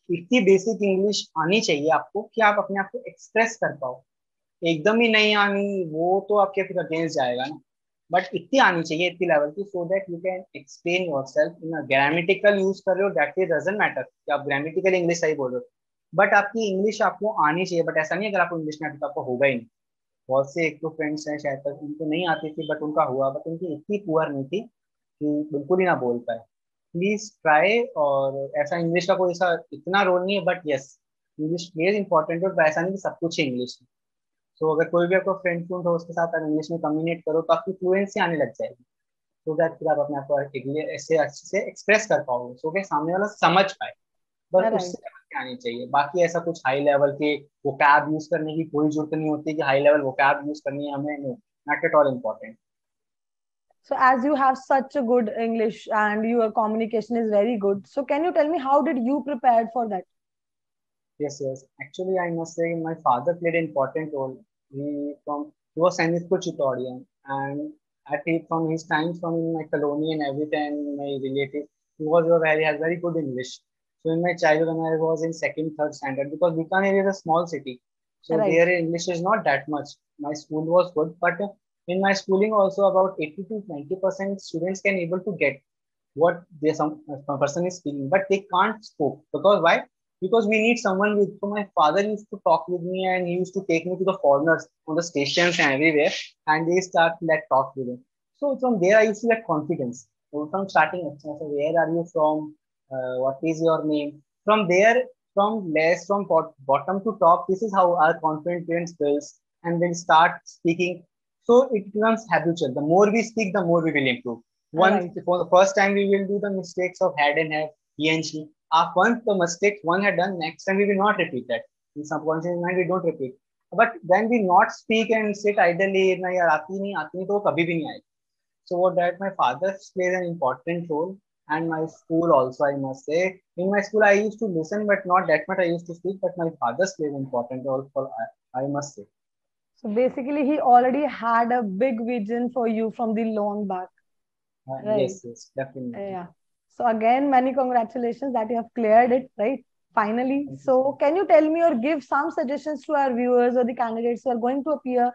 इतनी बेसिक इंग्लिश आनी चाहिए आपको कि आप अपने आप को एक्सप्रेस कर पाओ. एकदम ही नहीं आनी वो तो आपके फिर अगेंस्ट जाएगा ना. बट इतनी आनी चाहिए, इतनी लेवल की, so that you can explain yourself in grammatical use कर रहे हो, दैट इज डजंट मैटर कि आप ग्रामेटिकल इंग्लिश सही बोल रहे हो, बट आपकी इंग्लिश आपको आनी चाहिए। बट ऐसा नहीं अगर आपको इंग्लिश में आती तो आपको होगा ही नहीं। बहुत से एक दो फ्रेंड्स हैं शायद तक उनको नहीं आती थी बट उनका हुआ, बट उनकी इतनी पुअर नहीं थी कि बिल्कुल ही ना बोल पाए। Please try. और ऐसा इंग्लिश का कोई ऐसा इतना रोल नहीं है, but yes English plays important role, ऐसा नहीं कि सब कुछ ही इंग्लिश है। तो अगर कोई भी आपको फ्रेंड फ्रेंड हो उसके साथ आप इंग्लिश में कम्युनिकेट करो तो आपकी फ्लुएंसी आने लग जाएगी, तो दैट फिर आप अपने आप को ऐसे अच्छे से एक्सप्रेस कर पाओगे, सो कि सामने वाला समझ पाए। बस राइट। उससे लेवल की आनी चाहिए, बाकी ऐसा कुछ हाई लेवल के वो कैब यूज करने की कोई जरूरत नहीं होती कि हाई लेवल वो कैब यूज करनी है हमें, not at all important. So as you have such a good English and your communication is very good, so can you tell me how did you prepared for that? Yes, yes. Actually, I must say my father played an important role. He was Sanskrit tutorial, and from his time from in my colony and every time my relative, he has very good English. So in my childhood, when I was in second, third standard, because Bikaner is a small city, so Right. there English is not that much. My school was good, but in my schooling also about 80 to 90% students can able to get what some person is speaking, but they can't spoke because why? Because we need someone with. So my father used to talk with me, and he used to take me to the foreigners on the stations and everywhere, and they start that talk with him. So from there, I used to get confidence. So from starting, so where are you from? What is your name? From there, from bottom to top, this is how our confidence builds, and then start speaking. So it becomes habitual. The more we speak, the more we will improve. Once Right. for the first time, we will do the mistakes of had and have, he and she. Once the mistakes one had done, next time we will not repeat that. In subconscious mind, we don't repeat. But when we not speak and sit idly, na yaar aati nahi, to kabhi bhi nahi aayegi. So what that my father plays an important role, and my school also I must say. In my school I used to listen, but not that much I used to speak. But my father's plays an important role for I must say. So basically, he already had a big vision for you from the long back. Right. Yes, yes, definitely. Yeah. So again, many congratulations that you have cleared it, right? Finally. Thank you so So much. can you tell me or give some suggestions to our viewers or the candidates who are going to appear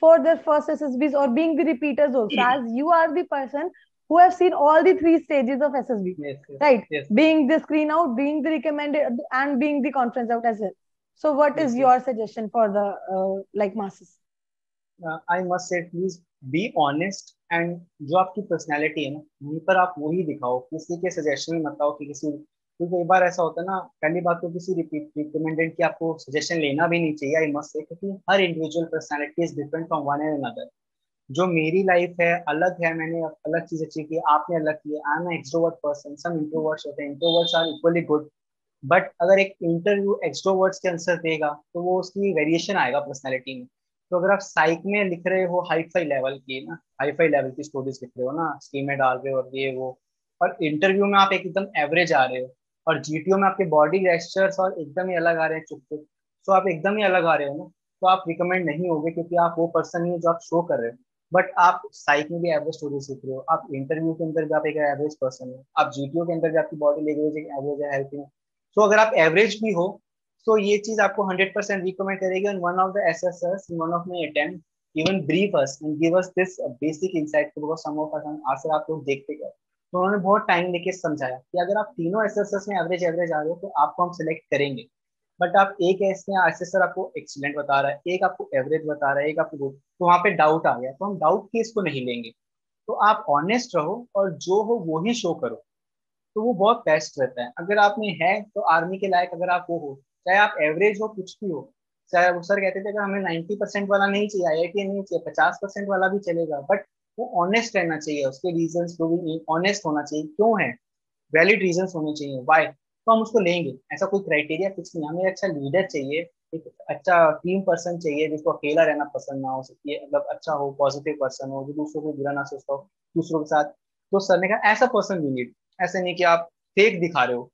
for their first SSBs or being the repeaters also, as you are the person who have seen all the three stages of SSB, Yes, yes, right? yes, Being the screen out, being the recommended, and being the conference out as well. So what is yes, your yes. suggestion for the like masses? I must से please be honest, and जो आपकी personality है ना वहीं पर आप वही दिखाओ, किसी के सजेशन मत आओ कि किसी, क्योंकि कई बार ऐसा होता है ना, पहली बात तो किसी रिकमेंडेड की आपको सजेशन लेना भी नहीं चाहिए आई मस्ट से, क्योंकि हर individual personality is different from one and another. जो मेरी लाइफ है अलग है, मैंने अलग चीज अचीव की, आपने अलग की है। I am extrovert person, some introverts होते हैं, introverts are equally good, but अगर एक इंटरव्यू एक्सट्रोवर्ट्स के आंसर देगा तो वो उसकी वेरिएशन आएगा पर्सनैलिटी में। तो अगर आप साइक में लिख रहे हो हाई फाई लेवल की ना, हाई फाई लेवल की स्टोरीज लिख रहे हो ना, स्कीम में डाल रहे हो और ये वो, और इंटरव्यू में आप एकदम एवरेज आ रहे हो, और जीटीओ में आपके बॉडी गेस्चर्स और एकदम ही अलग आ रहे हैं, चुप चुप, तो आप एकदम ही अलग आ रहे हो ना, तो आप रिकमेंड नहीं होगे, क्योंकि आप वो पर्सन नहीं हो जो आप शो कर रहे हो। बट आप साइक में भी एवरेज स्टोरीज लिख रहे हो, आप इंटरव्यू के अंदर भी आप एक एवरेज पर्सन हो, आप जीटीओ के अंदर भी आपकी बॉडी लैंग्वेज एक एवरेज है, हेल्थ। तो अगर आप एवरेज भी हो तो ये चीज आपको 100% रिकमेंड करेगी। And one of the SSS in one of my attempt even brief us and give us this basic insight, because some of us answer आप लोग देखते गए, तो उन्होंने बहुत टाइम लेके समझाया कि अगर आप तीनों एसएसएस में एवरेज एवरेज आ रहे हो तो आपको हम सिलेक्ट करेंगे। बट आप एक ऐसे एसएसर आपको एक्सीलेंट बता रहा है, एक आपको एवरेज बता रहा है, एक आपको good, तो वहाँ पे डाउट आ गया, तो हम डाउट केस को नहीं लेंगे। तो आप ऑनेस्ट रहो और जो हो वो ही शो करो, तो वो बहुत बेस्ट रहता है। अगर आप में है तो आर्मी के लायक अगर आप वो हो, चाहे आप एवरेज हो कुछ भी हो, चाहे वो सर कहते थे अगर हमें 90% वाला नहीं चाहिए, आईआईटी नहीं चाहिए, 50% वाला भी चलेगा, बट वो ऑनेस्ट रहना चाहिए, उसके रीजंस को भी ऑनेस्ट होना चाहिए, क्यों है, वैलिड रीजंस होने चाहिए वाई, तो हम उसको लेंगे। ऐसा कोई क्राइटेरिया कुछ नहीं, हमें अच्छा लीडर चाहिए, एक अच्छा टीम पर्सन चाहिए जिसको अकेला रहना पसंद ना हो सके, मतलब अच्छा हो, पॉजिटिव पर्सन हो, जो दूसरों को बुरा ना सोचता हो, दूसरों के साथ। तो सर ने कहा ऐसा पर्सन भी नीड, ऐसे नहीं कि आप फेक दिखा रहे हो,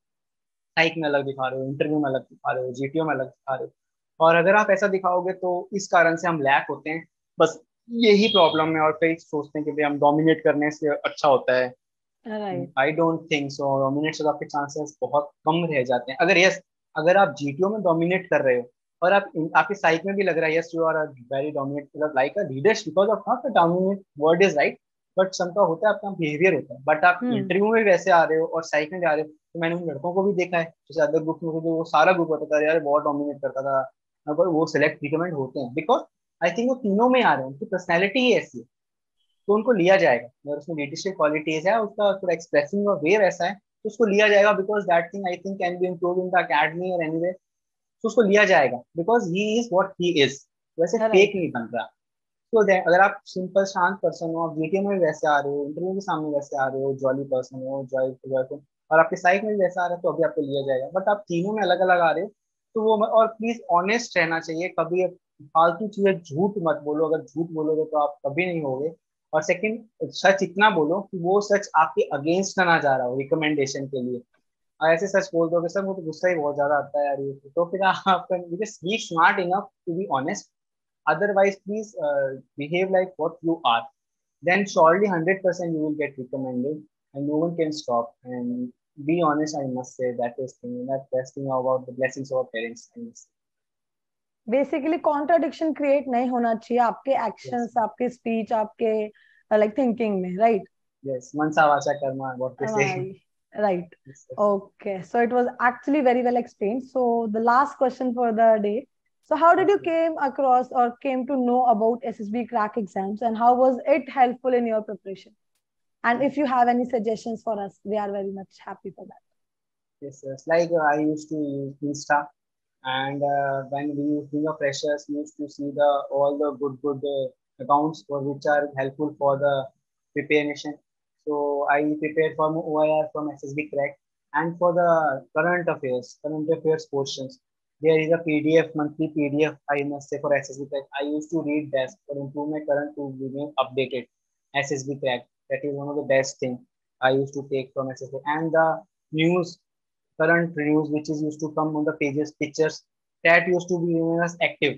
साइक में अलग दिखा रहे हो, इंटरव्यू में अलग दिखा रहे हो, जीटीओ में अलग दिखा रहे हो, और अगर आप ऐसा दिखाओगे तो इस कारण से हम लैक होते हैं, बस यही प्रॉब्लम है। और कई सोचते हैं कि भाई हम डोमिनेट करने से अच्छा होता है, Right. I don't think so. Dominate से तो आपके चांसेस बहुत कम रह जाते हैं। अगर यस, अगर आप जीटीओ में डोमिनेट कर रहे हो और आप आपके साइक में भी लग रहा है yes you are very dominate, मतलब like a leaders, because of not the dominate word is right, but सबका होता है, अपना बिहेवियर होता है, बट आप इंटरव्यू में वैसे आ रहे हो और साइट में जा रहे हो। तो मैंने उन लड़कों को भी देखा है, जैसे अदर ग्रुप में जो वो सारा ग्रुप होता था यार, बहुत डोमिनेट करता था, पर वो सिलेक्ट रिकमेंड होते हैं बिकॉज आई थिंक वो तीनों में आ रहे हैं, उनकी पर्सनैलिटी ही ऐसी है, तो उनको लिया जाएगा। अगर उसमें लीडरशिप क्वालिटीज है, उसका थोड़ा एक्सप्रेसिंग वे वैसा है, तो उसको लिया जाएगा, because that thing I think can be improve in the academy और एनीवे। तो उसको लिया जाएगा because he is what he is, वैसे फेक नहीं बन रहा। तो अगर आप सिंपल शांत पर्सन हो, आप जीटीए में भी वैसे आ रहे हो, इंटरव्यू के सामने वैसे आ रहे हो, जॉली पर्सन हो, जॉयफुल, और आपके साइड में भी वैसा आ रहा है, तो अभी आपको लिया जाएगा। बट आप तीनों में अलग अलग आ रहे हो, तो वो और प्लीज ऑनेस्ट रहना चाहिए, कभी फालतू चीजें झूठ मत बोलो, अगर झूठ बोलोगे तो आप कभी नहीं होगे। और सेकंड, सच इतना बोलो कि वो सच आपके अगेंस्ट ना जा रहा हो रिकमेंडेशन के लिए। और ऐसे सच बोल दोगे सर, मुझे गुस्सा ही बहुत ज्यादा आता है यार ये, तो फिर आप be smart enough to be honest. Otherwise, please behave like what you are. Then surely 100% you will get recommended, and no one can stop. And be honest, I must say that is thing. That best thing about the blessings of our parents. I must say. Basically contradiction create नहीं होना चाहिए आपके actions, Yes. आपके speech, आपके like thinking में, right? Yes. Mansa vacha karma. What they say. Right. Yes, yes. Okay, so it was actually very well explained. So the last question for the day. So how did you Yes. came across or came to know about SSB crack exams, and how was it helpful in your preparation? And if you have any suggestions for us, we are very much happy for that. Yes, yes. Like I used to use Insta, and when we being a freshers, we used to see the all the good accounts for which are helpful for the preparation. So I prepared for OIR from SSBCrack, and for the current affairs portions. There is a PDF, monthly PDF, I must say, for SSBCrack. I used to read that for improve my current to remain updated. SSBCrack, that is one of the best thing I used to take from SSB. And the news, current news which is used to come on the pages, pictures, that used to be given as active,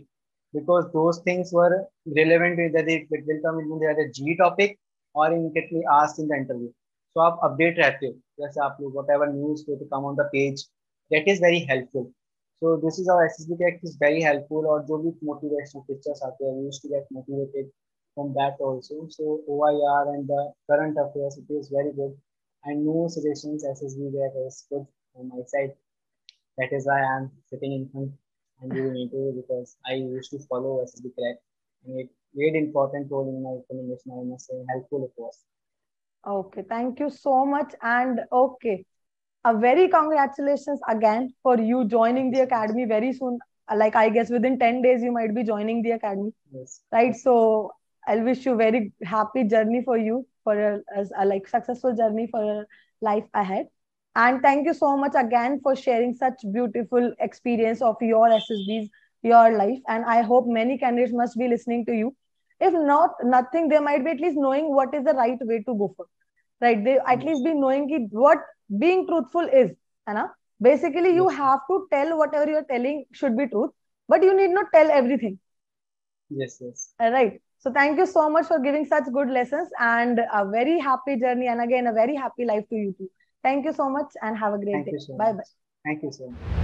because those things were relevant whether it will come in the G topic or immediately asked in the interview. So आप update रहते हो, जैसे आप लोग whatever news going to come on the page, that is very helpful. So this is how SSB Tech is very helpful, और जो भी motivational pictures आते हैं, we used to get motivated from that also. So OIR and the current affairs, it is very good, and no suggestions SSB Tech is good on my side. That is why I am sitting in front and giving interview, because I used to follow SSB Crack, and it played important role in my recommendation. I must say, helpful it was. Okay, thank you so much. And okay, a very congratulations again for you joining the academy very soon. Like I guess within 10 days you might be joining the academy. Yes. Right. So I'll wish you very happy journey for you, for a like successful journey for your life ahead. And thank you so much again for sharing such beautiful experience of your SSBs, your life. And I hope many candidates must be listening to you. If not, nothing, they might be at least knowing what is the right way to go for. Right. They at least be knowing what being truthful is. Anna? Basically, you have to tell whatever you're telling should be truth, but you need not tell everything. Yes, yes. Right. So thank you so much for giving such good lessons, and a very happy journey, and again a very happy life to you too. Thank you so much and have a great day. Thank you so Bye much. bye. Thank you so much.